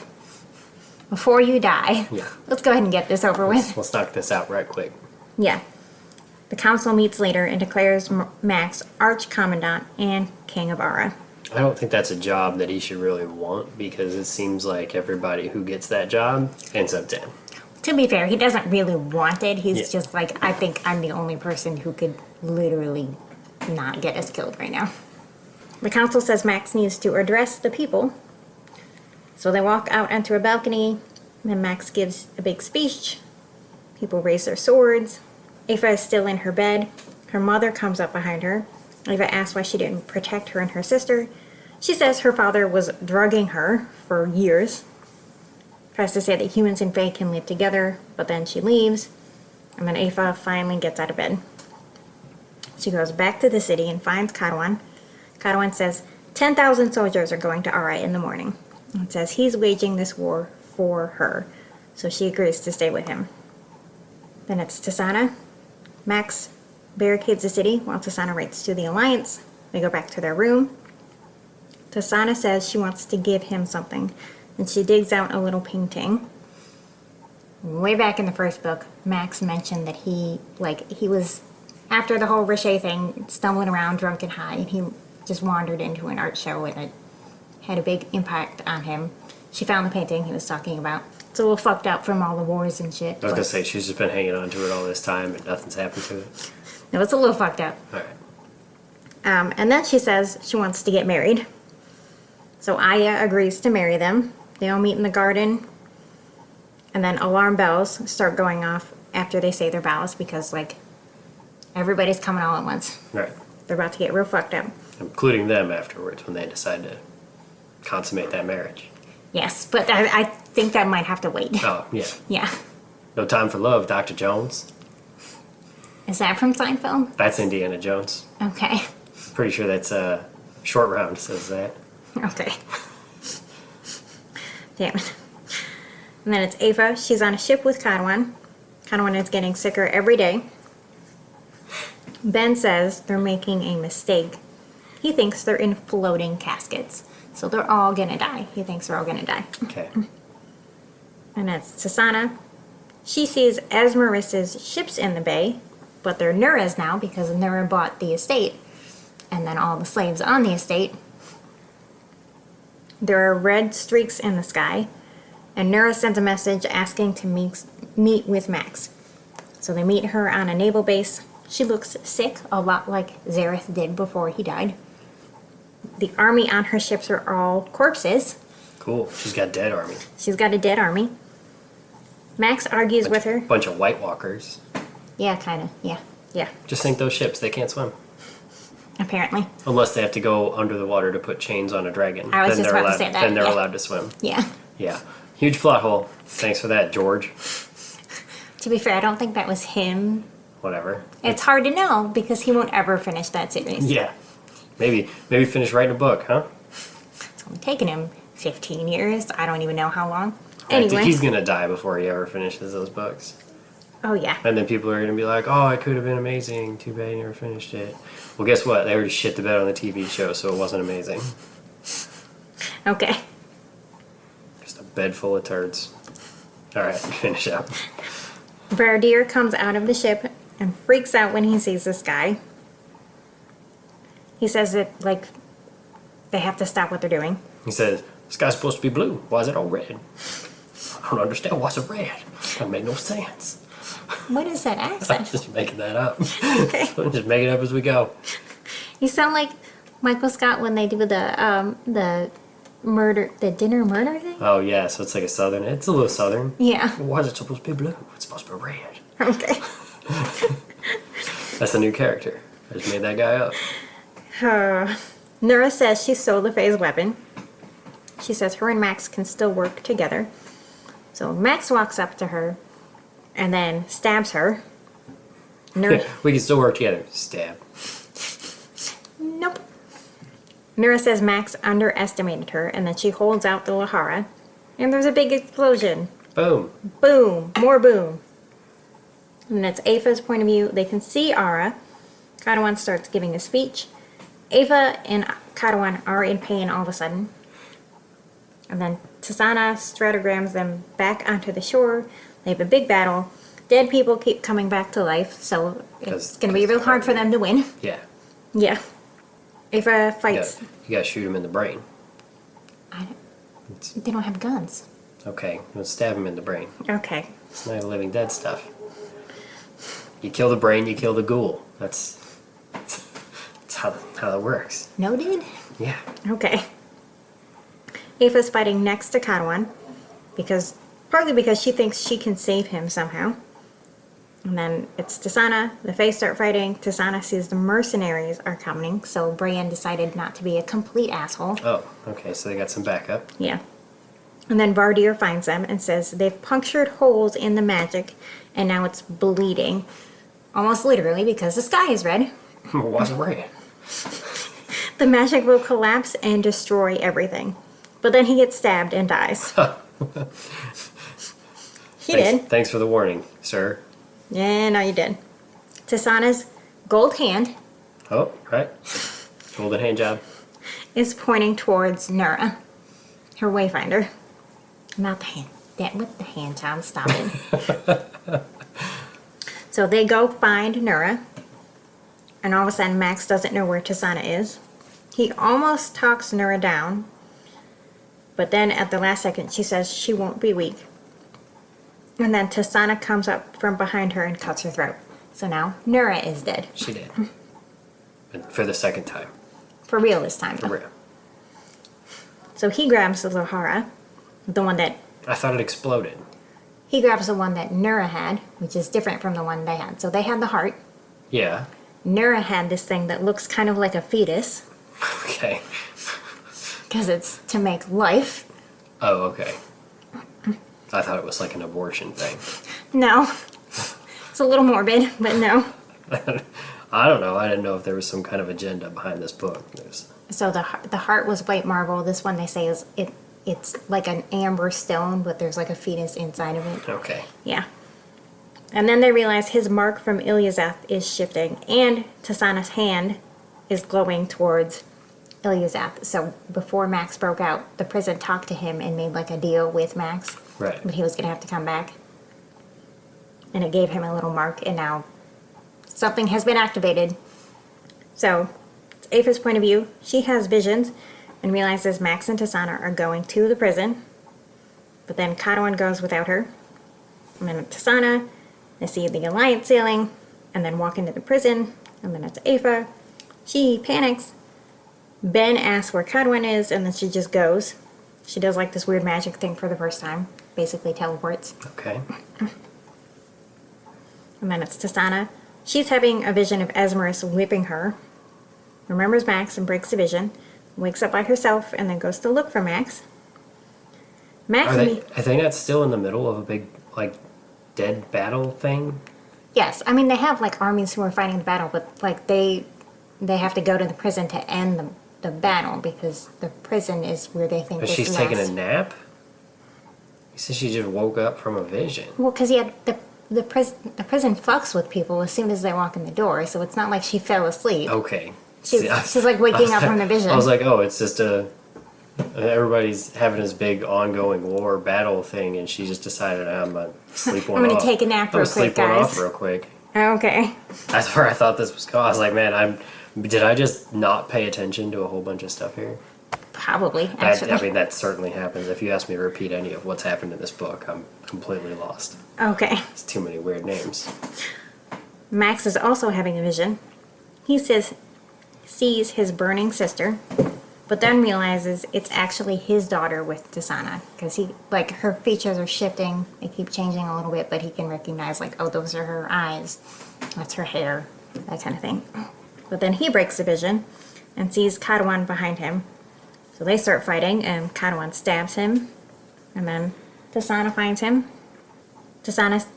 Before you die. Yeah. Let's go ahead and get this over with. Let's knock this out right quick. Yeah. The council meets later and declares Max Arch Commandant and King of Ara. I don't think that's a job that he should really want because it seems like everybody who gets that job ends up dead. To be fair, he doesn't really want it. He's Yeah. just like, I think I'm the only person who could literally not get us killed right now. The council says Max needs to address the people. So they walk out onto a balcony, and Max gives a big speech. People raise their swords. Aphra is still in her bed. Her mother comes up behind her. Ava asks why she didn't protect her and her sister. She says her father was drugging her for years. Tries to say that humans and Fae can live together, but then she leaves. And then Aphra finally gets out of bed. She goes back to the city and finds Kadwan. Kadwan says 10,000 soldiers are going to Ara in the morning. It says he's waging this war for her, so she agrees to stay with him. Then it's Tasana. Max barricades the city while Tasana writes to the Alliance. They go back to their room. Tasana says she wants to give him something, and she digs out a little painting. Way back in the first book, Max mentioned that he was, after the whole Riche thing, stumbling around drunk and high, and he just wandered into an art show, and it had a big impact on him. She found the painting he was talking about. It's a little fucked up from all the wars and shit. I was but- gonna say she's just been hanging on to it all this time and nothing's happened to it. No, it's a little fucked up. All right. And then she says she wants to get married. So Aya agrees to marry them. They all meet in the garden. And then alarm bells start going off after they say their vows because, like, everybody's coming all at once. Right. They're about to get real fucked up. Including them afterwards when they decide to consummate that marriage. Yes, but I think that might have to wait. Oh, yeah. Yeah. No Time for Love, Dr. Jones. Is that from Seinfeld? That's Indiana Jones. Okay. Pretty sure that's Short Round says that. Okay. Damn it. And then it's Ava. She's on a ship with Kadwan. Kadwan is getting sicker every day. Ben says they're making a mistake. He thinks they're in floating caskets. So they're all gonna die. He thinks they're all gonna die. Okay. And that's Tasana. She sees Asmaris's ships in the bay, but they're Nura's now because Nura bought the estate. And then all the slaves on the estate. There are red streaks in the sky, and Nura sends a message asking to meet with Max. So they meet her on a naval base. She looks sick, a lot like Zareth did before he died. The army on her ships are all corpses. Cool. She's got dead army. She's got a dead army. Max argues with her. Bunch of White Walkers. Yeah, kind of. Yeah. Yeah, Just sink those ships. They can't swim. apparently. Unless they have to go under the water to put chains on a dragon. I was just they're about to allowed, say that, Then they're yeah. allowed to swim. Yeah. Yeah. Huge plot hole. Thanks for that, George. To be fair, I don't think that was him. Whatever. It's hard to know because he won't ever finish that series. Yeah. Maybe finish writing a book, huh? It's only taken him 15 years. I don't even know how long. I think Anyway. he's gonna die before he ever finishes those books. Oh, yeah. And then people are gonna be like, "Oh, it could have been amazing. Too bad you never finished it." Well, guess what? They already shit the bed on the TV show, so it wasn't amazing. Okay. Just a bed full of turds. All right, finish up. Verdir comes out of the ship and freaks out when he sees this guy. He says that, like, they have to stop what they're doing. He says, "This guy's supposed to be blue. Why is it all red? I don't understand. Why's it red? That made no sense." What is that I'm accent? just making that up. Okay. I'm just making it up as we go. You sound like Michael Scott when they do the dinner murder thing. Oh yeah, so it's like a southern. It's a little southern. Yeah. Why is it supposed to be blue? It's supposed to be red. Okay. That's a new character. I just made that guy up. Nura says she stole the phase weapon. She says her and Max can still work together. So Max walks up to her and then stabs her. Nura, We can still work together. Stab. nope. Nura says Max underestimated her and then she holds out the Lahara. And there's a big explosion. Boom. Boom. More boom. And that's Ava's point of view. They can see Ara. Kadwan starts giving a speech. Ava and Kadwan are in pain all of a sudden. And then Tasana stratograms them back onto the shore. They have a big battle. Dead people keep coming back to life, so it's going to be real hard for them to win. Yeah. Yeah. Ava You fights. gotta shoot him in the brain. They don't have guns. Okay, let's stab him in the brain. Okay. It's Night of the Living Dead stuff. You kill the brain, you kill the ghoul. That's how that works. Noted? Yeah. Okay. Ava's fighting next to Kadwan partly because she thinks she can save him somehow. And then it's Tasana. The Fae start fighting. Tasana sees the mercenaries are coming, so Brienne decided not to be a complete asshole. Oh, okay, so they got some backup. Yeah. And then Vardir finds them and says they've punctured holes in the magic and now it's bleeding. Almost literally because the sky is red. Why's it red? The magic will collapse and destroy everything. But then he gets stabbed and dies. He did. Thanks for the warning, sir. Yeah, no, you did. Tasana's gold hand Oh, right. Golden hand job. is pointing towards Nura, her wayfinder. Not the hand. That with the hand job. Stop it. So they go find Nura, and all of a sudden Max doesn't know where Tasana is. He almost talks Nura down, but then at the last second she says she won't be weak. And then Tasana comes up from behind her and cuts her throat. So now Nura is dead. She did. And for the second time. For real this time, For though. real. So he grabs the Lahara, the one that I thought it exploded. he grabs the one that Nura had, which is different from the one they had. So they had the heart. Yeah. Nura had this thing that looks kind of like a fetus Okay. because it's to make life. Oh, okay. I thought it was like an abortion thing. No. It's a little morbid, but no. I don't know. I didn't know if there was some kind of agenda behind this book. So the heart was white marble. This one they say is it's like an amber stone, but there's like a fetus inside of it. Okay. Yeah. And then they realize his mark from Ilyazath is shifting, and Tasana's hand is glowing towards Ilyazath. So before Max broke out, the prison talked to him and made like a deal with Max. Right. But he was going to have to come back. And it gave him a little mark, and now something has been activated. So, it's Aoife's point of view. She has visions and realizes Max and Tasana are going to the prison. But then Kadwan goes without her. And then Tasana, they see the Alliance sailing, and then walk into the prison. And then it's Aoife. She panics. Ben asks where Kadwan is, and then she just goes. She does like this weird magic thing for the first time. Basically teleports. Okay. And then it's Tasana. She's having a vision of Esmerus whipping her. Remembers Max and breaks the vision. Wakes up by herself and then goes to look for Max. Max I think that's still in the middle of a big, like, dead battle thing. Yes, I mean they have like armies who are fighting the battle, but like they have to go to the prison to end the battle because the prison is where they think But this she's taking a nap? You said she just woke up from a vision. Well, because the prison fucks with people as soon as they walk in the door, so it's not like she fell asleep. Okay. She's like waking up from the vision. I was like, oh, it's just everybody's having this big ongoing war battle thing, and she just decided I'm gonna sleep one I'm off. gonna take a nap real quick, sleep one guys. off real quick. Okay. That's where I thought this was going. I was like, man, did I just not pay attention to a whole bunch of stuff here? Probably, actually. I mean, that certainly happens. If you ask me to repeat any of what's happened in this book, I'm completely lost. Okay. It's too many weird names. Max is also having a vision. He sees his burning sister, but then realizes it's actually his daughter with Tasana, because her features are shifting. They keep changing a little bit, but he can recognize oh, those are her eyes. That's her hair, that kind of thing. But then he breaks the vision and sees Kadwan behind him. So they start fighting, and Kadwan stabs him, and then Tasana finds him. Tasana's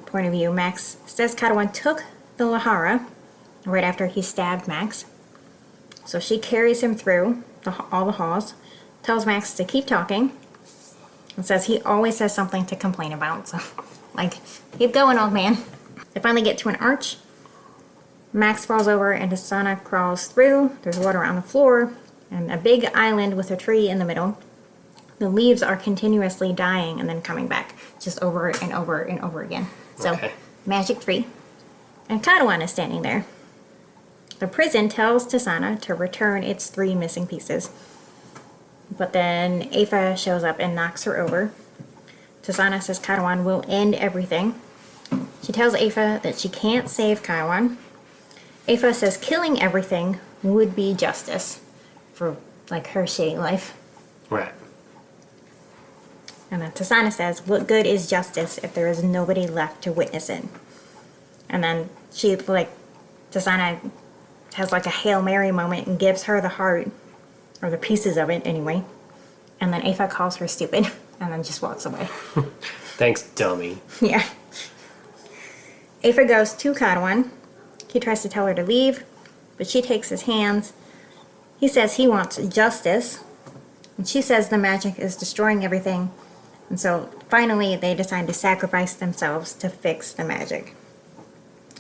point of view, Max says Kadwan took the Lahara right after he stabbed Max. So she carries him through all the halls, tells Max to keep talking, and says he always has something to complain about. So, keep going, old man. They finally get to an arch. Max falls over and Tasana crawls through. There's water on the floor and a big island with a tree in the middle. The leaves are continuously dying and then coming back, just over and over and over again. So, Okay. magic tree. And Kadwan is standing there. The prison tells Tasana to return its 3 missing pieces. But then Aoife shows up and knocks her over. Tasana says Kadwan will end everything. She tells Aoife that she can't save Kadwan. Aoife says killing everything would be justice for her shitty life. Right. And then Tasana says, what good is justice if there is nobody left to witness it? And then Tasana has a Hail Mary moment and gives her the heart, or the pieces of it anyway. And then Aoife calls her stupid and then just walks away. Thanks, dummy. Yeah. Aoife goes to Kadwan. He tries to tell her to leave, but she takes his hands. He says he wants justice, and she says the magic is destroying everything. And so finally they decide to sacrifice themselves to fix the magic.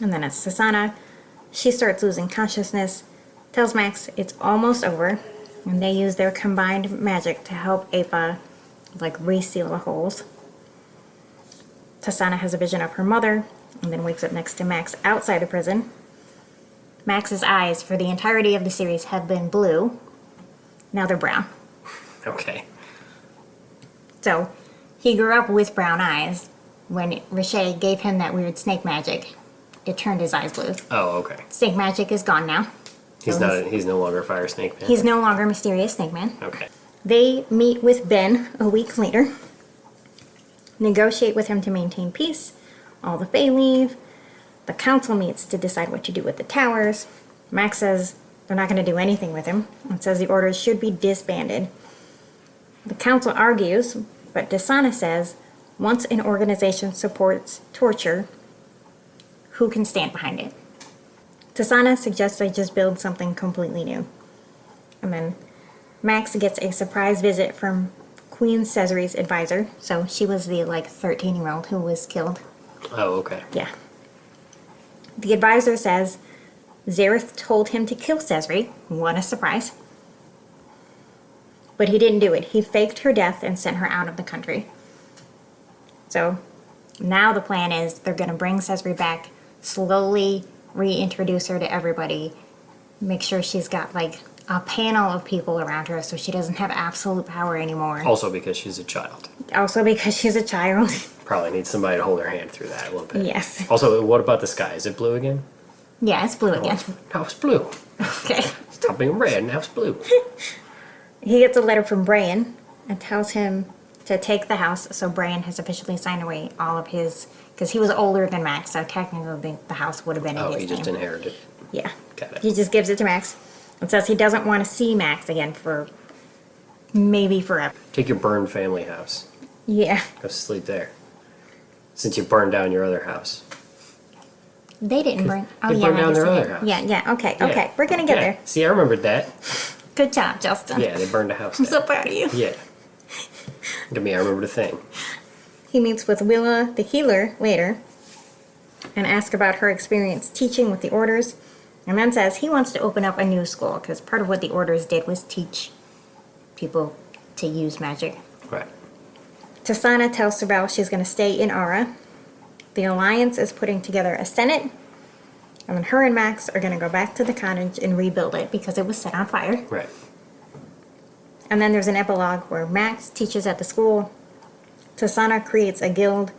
And then it's Tasana. She starts losing consciousness, tells Max it's almost over, and they use their combined magic to help Aoife reseal the holes. Tasana has a vision of her mother, and then wakes up next to Max outside the prison. Max's eyes for the entirety of the series have been blue. Now they're brown. Okay. So, he grew up with brown eyes. When Riche gave him that weird snake magic, it turned his eyes blue. Oh, okay. Snake magic is gone now. He's no longer Fire Snake Man. He's no longer Mysterious Snake Man. Okay. They meet with Ben a week later, negotiate with him to maintain peace. All the Fae leave. The council meets to decide what to do with the towers. Max says they're not going to do anything with him and says the orders should be disbanded. The council argues, but Desana says, once an organization supports torture, who can stand behind it? Desana suggests they just build something completely new. And then Max gets a surprise visit from Queen Cesare's advisor. So she was the 13-year-old who was killed. Oh, okay. Yeah. The advisor says Zareth told him to kill Cesare. What a surprise. But he didn't do it. He faked her death and sent her out of the country. So now the plan is they're going to bring Cesare back, slowly reintroduce her to everybody, make sure she's got a panel of people around her so she doesn't have absolute power anymore. Also because she's a child. Also because she's a child. Probably needs somebody to hold her hand through that a little bit. Yes. Also, what about the sky? Is it blue again? Yeah, it's blue again. Now it's blue. Okay. Stop being red, now it's blue. He gets a letter from Bran and tells him to take the house. So Bran has officially signed away all of his, because he was older than Max, so technically the house would have been in Oh, his he just name. inherited. Yeah. Got it. He just gives it to Max and says he doesn't want to see Max again for maybe forever. Take your burned family house. Yeah. Go sleep there. Since you burned down your other house. They didn't burn. Oh, they yeah. burned I down guess their they other did. house. Yeah. Okay. Yeah. Okay. We're going to get Yeah. there. See, I remembered that. Good job, Justin. Yeah, they burned a house I'm down. so proud of you. Yeah. To me, I remember the thing. He meets with Willa the healer later and asks about her experience teaching with the orders, and then says he wants to open up a new school because part of what the orders did was teach people to use magic. Right. Tasana tells Sabel she's going to stay in Aura. The Alliance is putting together a senate, and then her and Max are going to go back to the cottage and rebuild it because it was set on fire. Right. And then there's an epilogue where Max teaches at the school, Tasana creates a guild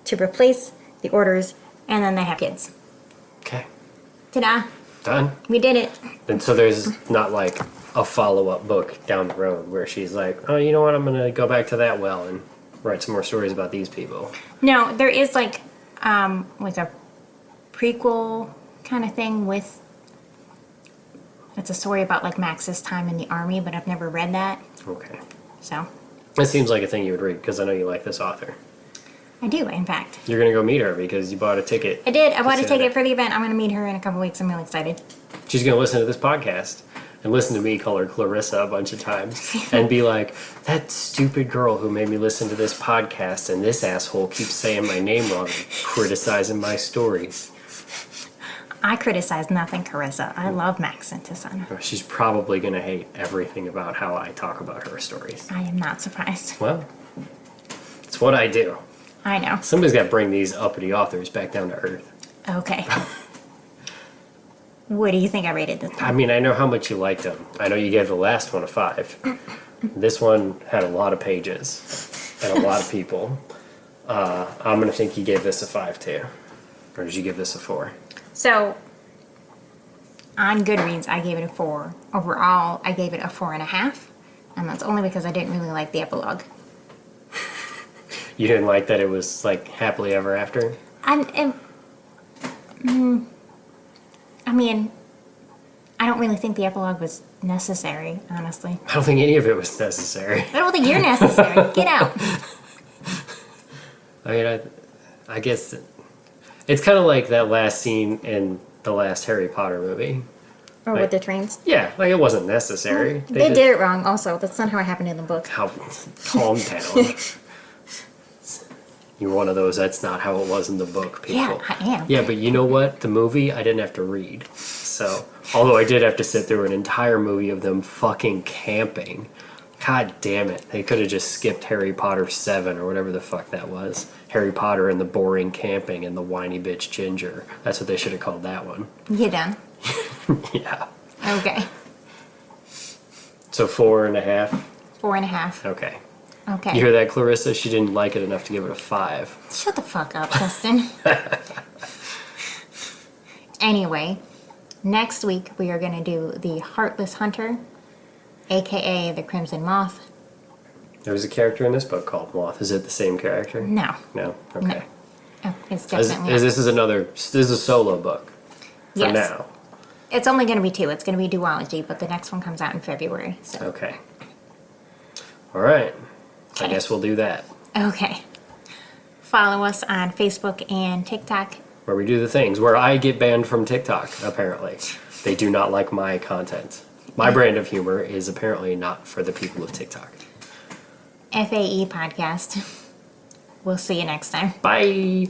to replace the orders, and then they have kids. Okay. Ta-da! Done. We did it. And so there's not a follow-up book down the road where she's like, oh, you know what, I'm going to go back to that well and write some more stories about these people. No, there is a prequel kind of thing with. It's a story about Max's time in the army, but I've never read that. Okay. So It seems like a thing you would read because I know you like this author. I do, in fact. You're going to go meet her because you bought a ticket. I did. I bought a see ticket her. for the event. I'm going to meet her in a couple weeks. I'm really excited. She's going to listen to this podcast and listen to me call her Clarissa a bunch of times and be like, that stupid girl who made me listen to this podcast and this asshole keeps saying my name wrong and criticizing my stories. I criticize nothing, Carissa. I love Max and Tasana. She's probably going to hate everything about how I talk about her stories. I am not surprised. Well, it's what I do. I know. Somebody's got to bring these uppity authors back down to earth. Okay. What do you think I rated this I one? mean, I know how much you liked them. I know you gave the last one a 5. This one had a lot of pages and a lot of people. I'm going to think you gave this a 5 too. Or did you give this a 4? So, on Goodreads, I gave it a 4. Overall, I gave it a 4.5. And that's only because I didn't really like the epilogue. You didn't like that it was happily ever after? I mean, I don't really think the epilogue was necessary, honestly. I don't think any of it was necessary. I don't think you're necessary. Get out. I mean, I guess it's kind of like that last scene in the last Harry Potter movie. Or with the trains. Yeah, it wasn't necessary. They did it wrong, also. That's not how it happened in the book. Calm down. You're one of those, that's not how it was in the book, people. Yeah, I am. Yeah, but you know what? The movie, I didn't have to read. So, although I did have to sit through an entire movie of them fucking camping. God damn it. They could have just skipped Harry Potter 7 or whatever the fuck that was. Harry Potter and the boring camping and the whiny bitch Ginger. That's what they should have called that one. You done? Yeah. Okay. So 4.5? 4.5. Okay. Okay. You hear that, Clarissa? She didn't like it enough to give it a 5. Shut the fuck up, Justin. Anyway, next week we are going to do the Heartless Hunter, aka the Crimson Moth. There was a character in this book called Moth. Is it the same character? No. No? Okay. Oh, it's This definitely is a solo book for Yes. now. It's only going to be 2. It's going to be duology, but the next one comes out in February. So Okay. All right. I Okay. guess we'll do that. Okay. Follow us on Facebook and TikTok. Where we do the things. Where I get banned from TikTok, apparently. They do not like my content. My brand of humor is apparently not for the people of TikTok. FAE Podcast. We'll see you next time. Bye.